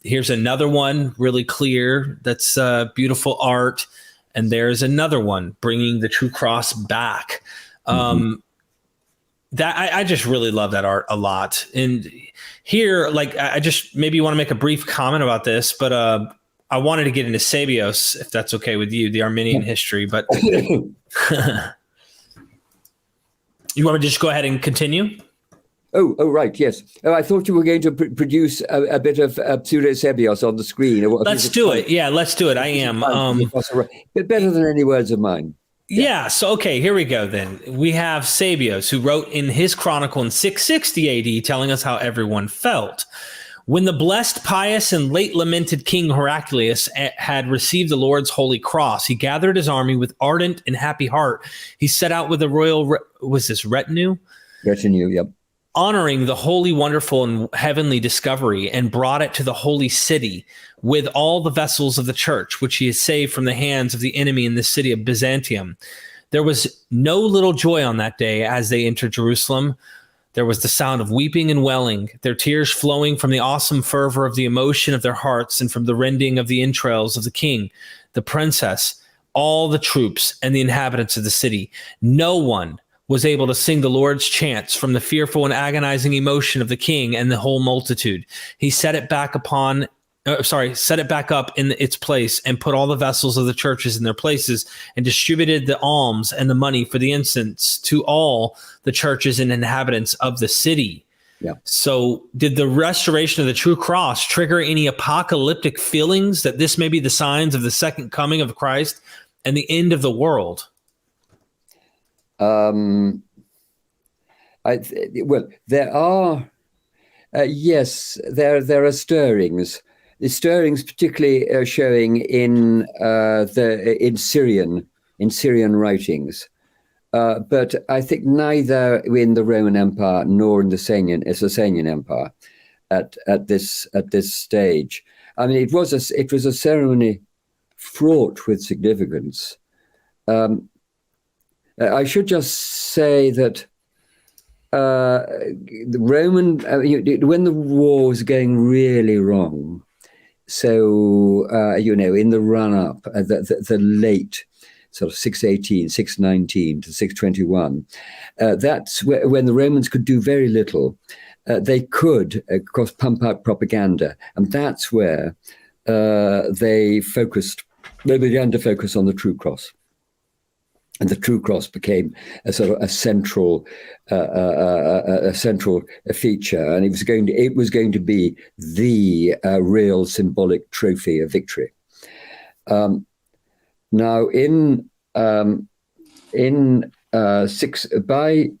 Here's another one really clear. That's beautiful art. And there's another one bringing the true cross back. That I just really love that art a lot. And here, like, I just maybe you want to make a brief comment about this, but I wanted to get into Sabios, if that's okay with you, the Armenian history. But you want me to just go ahead and continue? Oh, right, yes. Oh, I thought you were going to produce a bit of pseudo-Sebios on the screen. Let's do it. Yeah, let's do it. I am. But better than any words of mine. Yeah. So, okay, here we go then. We have Sabios, who wrote in his chronicle in 660 AD, telling us how everyone felt. When the blessed, pious, and late lamented King Heraclius had received the Lord's holy cross, he gathered his army with ardent and happy heart. He set out with a royal, retinue? Retinue, yep. Honoring the holy, wonderful, and heavenly discovery, and brought it to the holy city with all the vessels of the church, which he had saved from the hands of the enemy in the city of Byzantium. There was no little joy on that day as they entered Jerusalem. There was the sound of weeping and wailing, their tears flowing from the awesome fervor of the emotion of their hearts and from the rending of the entrails of the king, the princess, all the troops, and the inhabitants of the city. No one was able to sing the Lord's chants from the fearful and agonizing emotion of the king and the whole multitude. He set it back up in its place and put all the vessels of the churches in their places and distributed the alms and the money for the incense to all the churches and inhabitants of the city. Yeah. So did the restoration of the true cross trigger any apocalyptic feelings that this may be the signs of the second coming of Christ and the end of the world? Well, there are, yes, there are stirrings. The stirrings, particularly showing in Syrian writings, but I think neither in the Roman Empire nor in the Sasanian Empire at this stage. I mean, it was a ceremony fraught with significance. I should just say that the Roman, when the war was going really wrong, so, in the run-up, the late sort of 618, 619 to 621, that's when the Romans could do very little. They could, of course, pump out propaganda, and that's where they began to focus on the true cross. And the true cross became a sort of a central feature, and it was going to be the real symbolic trophy of victory. Now, by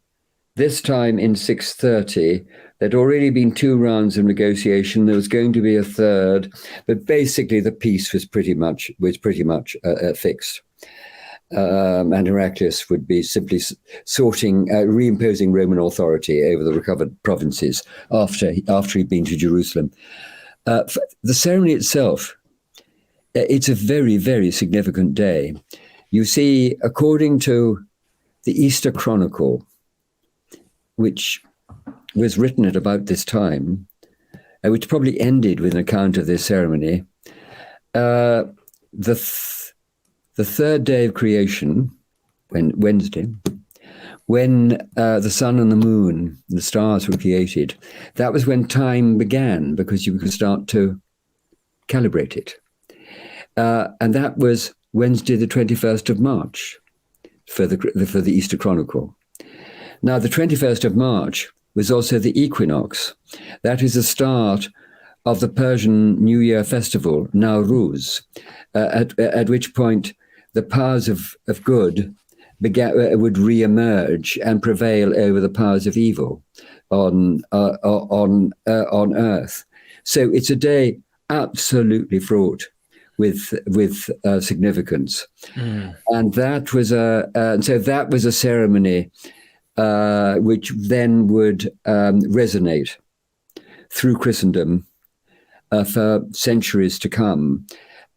this time in 630, there'd already been 2 rounds of negotiation. There was going to be a third, but basically the peace was pretty much fixed. And Heraclius would be simply reimposing Roman authority over the recovered provinces after he'd been to Jerusalem. The ceremony itself, it's a very, very significant day. You see, according to the Easter Chronicle, which was written at about this time, which probably ended with an account of this ceremony, the third day of creation, Wednesday, when the sun and the moon, the stars were created, that was when time began, because you could start to calibrate it. And that was Wednesday, the 21st of March, for the Easter Chronicle. Now, the 21st of March was also the equinox. That is the start of the Persian New Year festival, Nowruz, at which point the powers of good would re-emerge and prevail over the powers of evil on Earth. So it's a day absolutely fraught with significance. And that was a ceremony which then would resonate through Christendom for centuries to come.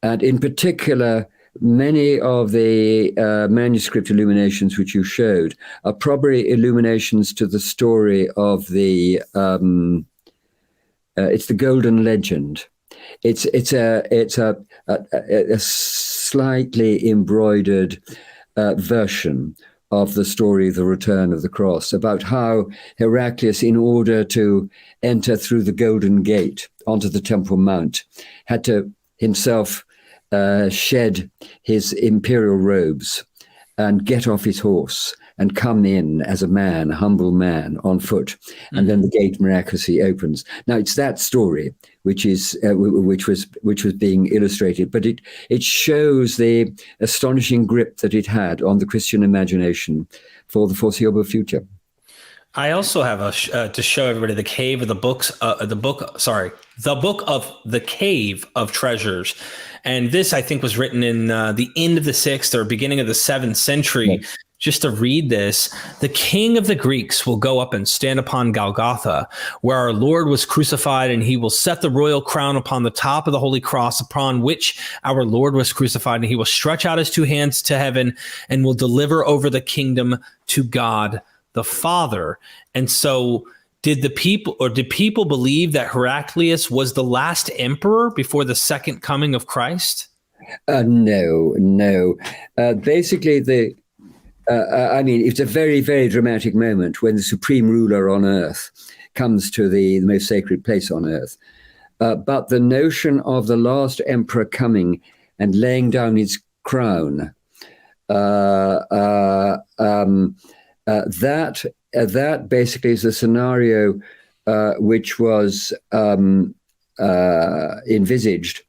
And in particular, many of the manuscript illuminations which you showed are probably illuminations to the story of the it's the Golden Legend. It's a slightly embroidered version of the story of the return of the cross, about how Heraclius, in order to enter through the Golden Gate onto the Temple Mount, had to himself shed his imperial robes and get off his horse and come in as a man, a humble man on foot, and then the gate miraculously opens. Now it's that story which was being illustrated, but it shows the astonishing grip that it had on the Christian imagination for the foreseeable future. I also have to show everybody the Cave of the Books, the book of the Cave of Treasures, and this I think was written in the end of the 6th or beginning of the 7th century. Yes. Just to read this, the King of the Greeks will go up and stand upon Golgotha, where our Lord was crucified, and he will set the royal crown upon the top of the holy cross upon which our Lord was crucified, and he will stretch out his 2 hands to heaven and will deliver over the kingdom to God the Father. And so did people believe that Heraclius was the last emperor before the second coming of Christ? No. Basically, it's a very, very dramatic moment when the supreme ruler on earth comes to the most sacred place on earth. But the notion of the last emperor coming and laying down his crown, that basically is a scenario which was envisaged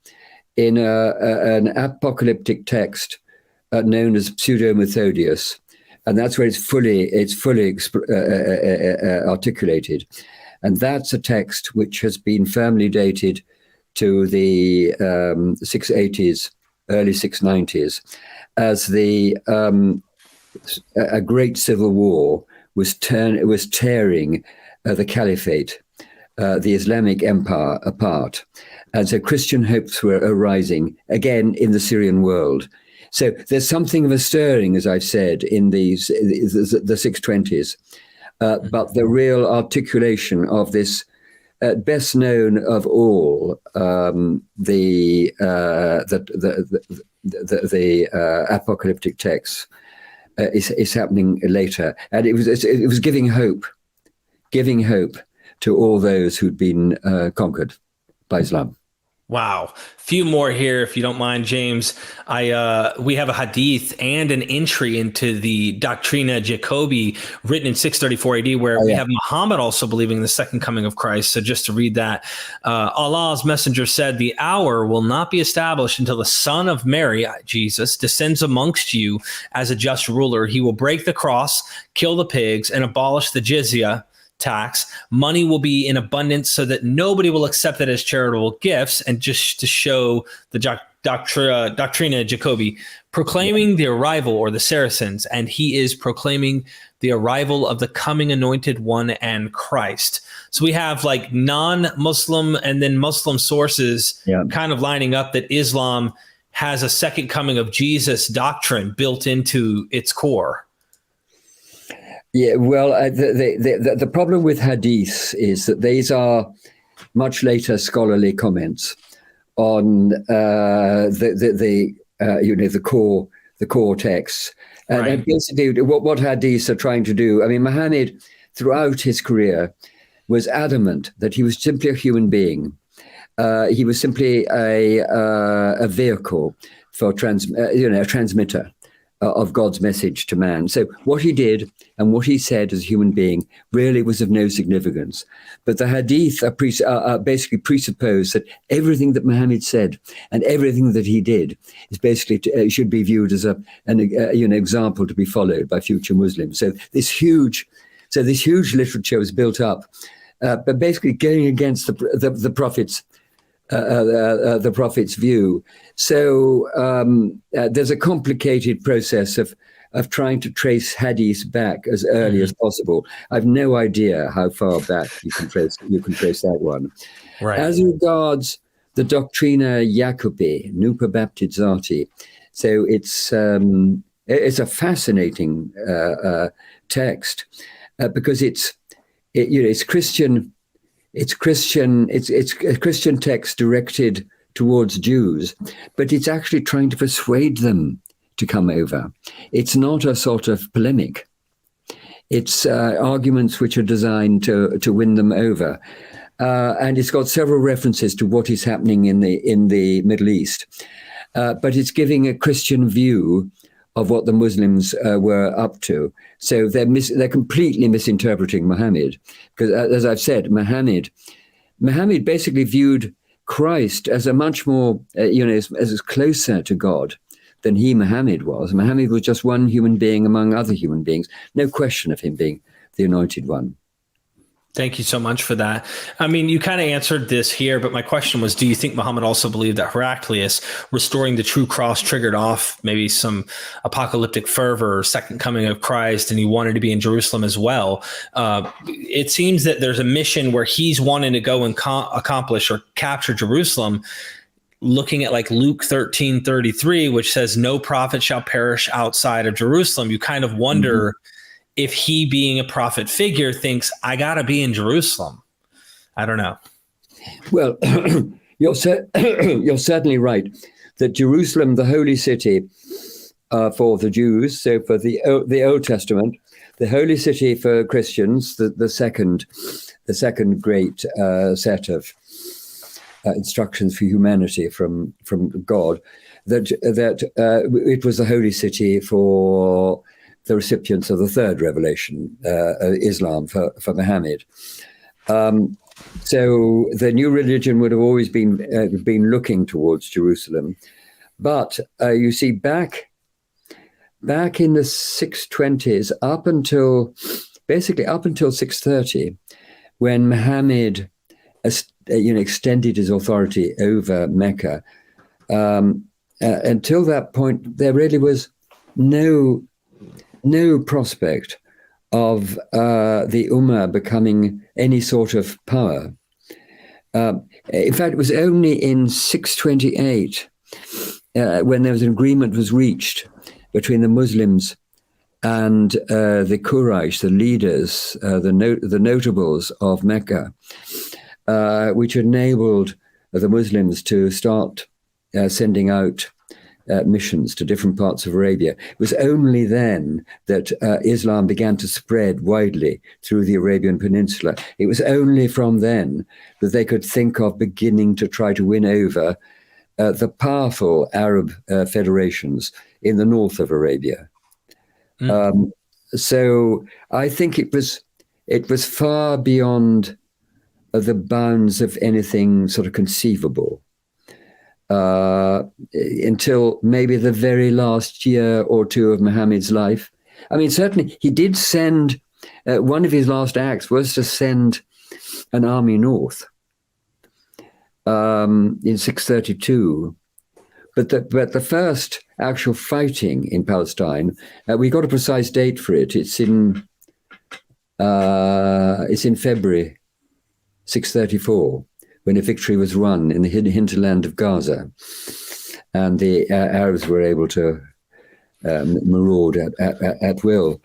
in an apocalyptic text known as Pseudo-Methodius, and that's where it's fully articulated. And that's a text which has been firmly dated to the 680s, early 690s, as a great civil war was tearing the caliphate, the Islamic empire, apart. And so Christian hopes were arising again in the Syrian world. So there's something of a stirring, as I've said, in the 620s. But the real articulation of this, best known of all, the apocalyptic texts, is happening later, and it was giving hope to all those who'd been conquered by Islam. Wow. Few more here, if you don't mind, James. We have a hadith and an entry into the Doctrina Jacobi written in 634 AD, where we have Muhammad also believing the second coming of Christ. So just to read that, Allah's messenger said, "The hour will not be established until the son of Mary, Jesus, descends amongst you as a just ruler. He will break the cross, kill the pigs, and abolish the jizya tax. Money will be in abundance so that nobody will accept it as charitable gifts." And just to show the Doctrina Jacobi, proclaiming the arrival, or the Saracens, and he is proclaiming the arrival of the coming anointed one and Christ. So we have like non-Muslim and then Muslim sources kind of lining up that Islam has a second coming of Jesus doctrine built into its core. Yeah, well, the problem with hadith is that these are much later scholarly comments on the core texts, and basically what hadiths are trying to do. I mean, Muhammad, throughout his career, was adamant that he was simply a human being. He was simply a vehicle for a transmitter of God's message to man. So what he did and what he said as a human being really was of no significance. But the hadith are basically presuppose that everything that Muhammad said and everything that he did is basically should be viewed as an example to be followed by future Muslims. So this huge literature was built up, but basically going against the Prophet's the prophet's view. So there's a complicated process of trying to trace hadith back as early as possible. I've no idea how far back you can trace that one. Right. As regards the Doctrina Jacobi, Nuper Baptizzati, so it's a fascinating text because it's Christian. It's a Christian text directed towards Jews, but it's actually trying to persuade them to come over. It's not a sort of polemic. It's arguments which are designed to win them over. And it's got several references to what is happening in the Middle East. But it's giving a Christian view of what the Muslims were up to. So they're completely misinterpreting Muhammad. Because as I've said, Muhammad basically viewed Christ as a much more, as closer to God than Muhammad was. Muhammad was just one human being among other human beings. No question of him being the anointed one. Thank you so much for that. I mean, you kind of answered this here, but my question was, do you think Muhammad also believed that Heraclius restoring the true cross triggered off maybe some apocalyptic fervor or second coming of Christ, and he wanted to be in Jerusalem as well? It seems that there's a mission where he's wanting to go and accomplish or capture Jerusalem, looking at like Luke 13:33, which says, no prophet shall perish outside of Jerusalem. You kind of wonder if he, being a prophet figure, thinks, I got to be in Jerusalem. I don't know. Well, you're certainly right that Jerusalem, the holy city for the Jews, so for the Old Testament, the holy city for Christians, the second great set of instructions for humanity from God, that it was the holy city for the recipients of the third revelation, Islam for Muhammad. So the new religion would have always been looking towards Jerusalem, but you see, back in the 620s, up until 630, when Muhammad extended his authority over Mecca, until that point, there really was no prospect of the Ummah becoming any sort of power. In fact, it was only in 628 when there was an agreement was reached between the Muslims and the Quraysh, the leaders, the notables of Mecca, which enabled the Muslims to start sending out missions to different parts of Arabia. It was only then that Islam began to spread widely through the Arabian Peninsula. It was only from then that they could think of beginning to try to win over the powerful Arab federations in the north of Arabia. So I think it was far beyond the bounds of anything sort of conceivable. Until maybe the very last year or two of Muhammad's life. I mean, certainly he did send, one of his last acts was to send an army north in 632. But the first actual fighting in Palestine, we got a precise date for it. It's in February 634. When a victory was won in the hinterland of Gaza, and the Arabs were able to maraud at will.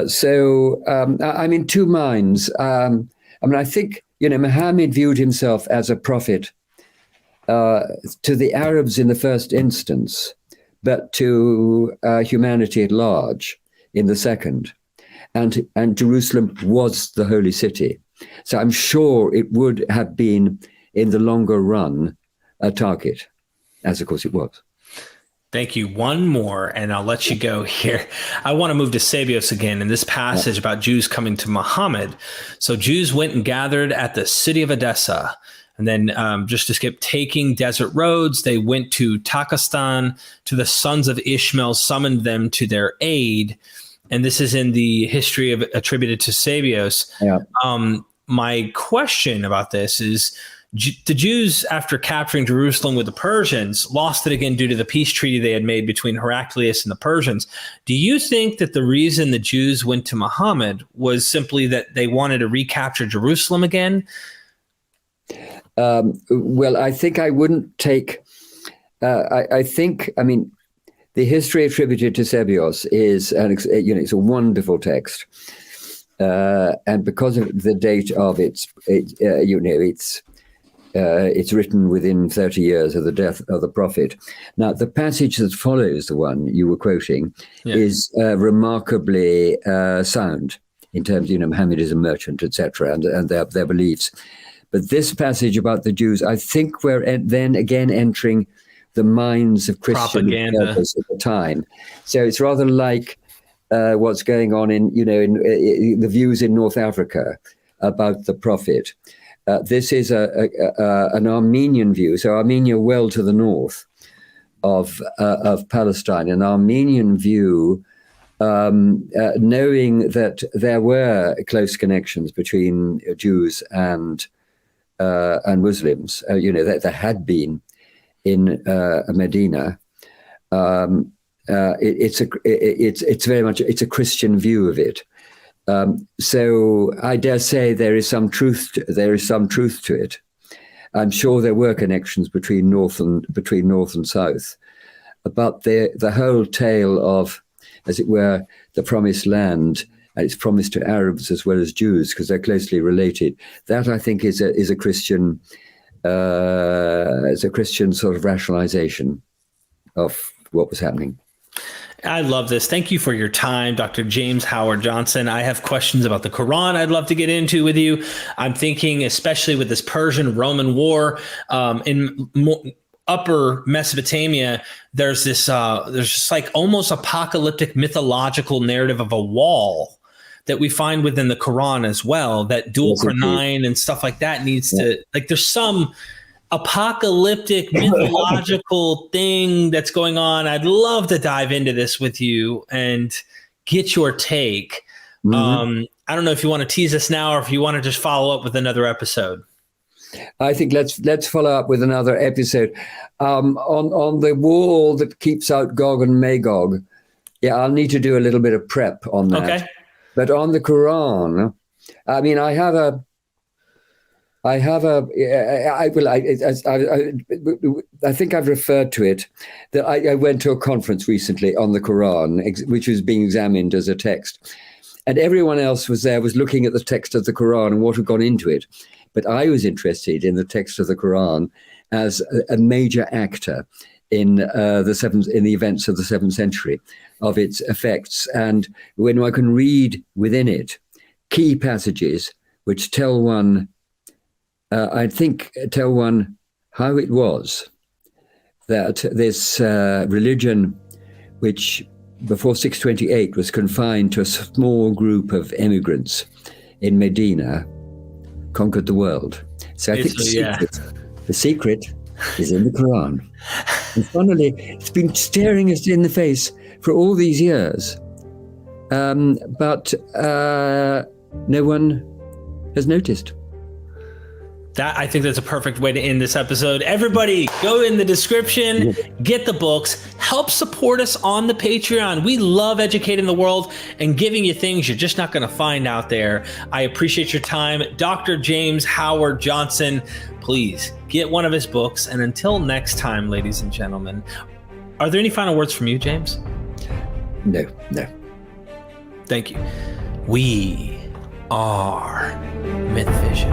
So I'm in two minds. I think, Muhammad viewed himself as a prophet to the Arabs in the first instance, but to humanity at large in the second. And Jerusalem was the holy city. So I'm sure it would have been, in the longer run, a target, as of course it was. Thank you. One more, and I'll let you go here. I want to move to Sabios again in this passage about Jews coming to Muhammad. So Jews went and gathered at the city of Edessa, and then just to skip, taking desert roads, they went to Takastan, to the sons of Ishmael, summoned them to their aid. And this is in the history attributed to Sabios. Yeah. My question about this is, the Jews, after capturing Jerusalem with the Persians, lost it again due to the peace treaty they had made between Heraclius and the Persians. Do you think that the reason the Jews went to Muhammad was simply that they wanted to recapture Jerusalem again? Well, I think I wouldn't take. I mean, the history attributed to Sebeos is, it's a wonderful text, and because of the date of it's written within 30 years of the death of the prophet. Now, the passage that follows the one you were quoting is remarkably sound in terms of, Muhammad is a merchant, etc., and their beliefs. But this passage about the Jews, I think we're then again entering the minds of Christian observers at the time. So it's rather like what's going on in the views in North Africa about the prophet. This is an Armenian view. So Armenia, well to the north of Palestine, an Armenian view, knowing that there were close connections between Jews and Muslims, that there had been in Medina. It's very much a Christian view of it. So I dare say there is some truth to it. I'm sure there were connections between north and south, but the whole tale of, as it were, the promised land. And it's promised to Arabs as well as Jews because they're closely related. That, I think, is a Christian sort of rationalization of what was happening. I love this. Thank you for your time, Dr. James Howard Johnston. I have questions about the Quran I'd love to get into with you. I'm thinking, especially with this Persian-Roman war in Upper Mesopotamia, there's just like almost apocalyptic mythological narrative of a wall that we find within the Quran as well, that dual Quran and stuff like that needs to, like, there's some apocalyptic mythological thing that's going on. I'd love to dive into this with you and get your take. I don't know if you want to tease us now or if you want to just follow up with another episode. I think let's follow up with another episode. On the wall that keeps out Gog and Magog, I'll need to do a little bit of prep on that. Okay. But on the Quran, I mean, I think I've referred to it, that I went to a conference recently on the Quran, which was being examined as a text. And everyone else was looking at the text of the Quran and what had gone into it. But I was interested in the text of the Quran as a major actor in the events of the 7th century, of its effects. And when I can read within it key passages which tell one how it was that this religion, which before 628 was confined to a small group of immigrants in Medina, conquered the world. So I think the secret is in the Quran. And finally, it's been staring us in the face for all these years. But no one has noticed. I think that's a perfect way to end this episode. Everybody, go in the description, get the books, help support us on the Patreon. We love educating the world and giving you things you're just not going to find out there. I appreciate your time. Dr. James Howard Johnston, please get one of his books. And until next time, ladies and gentlemen, are there any final words from you, James? No. Thank you. We are Myth Vision.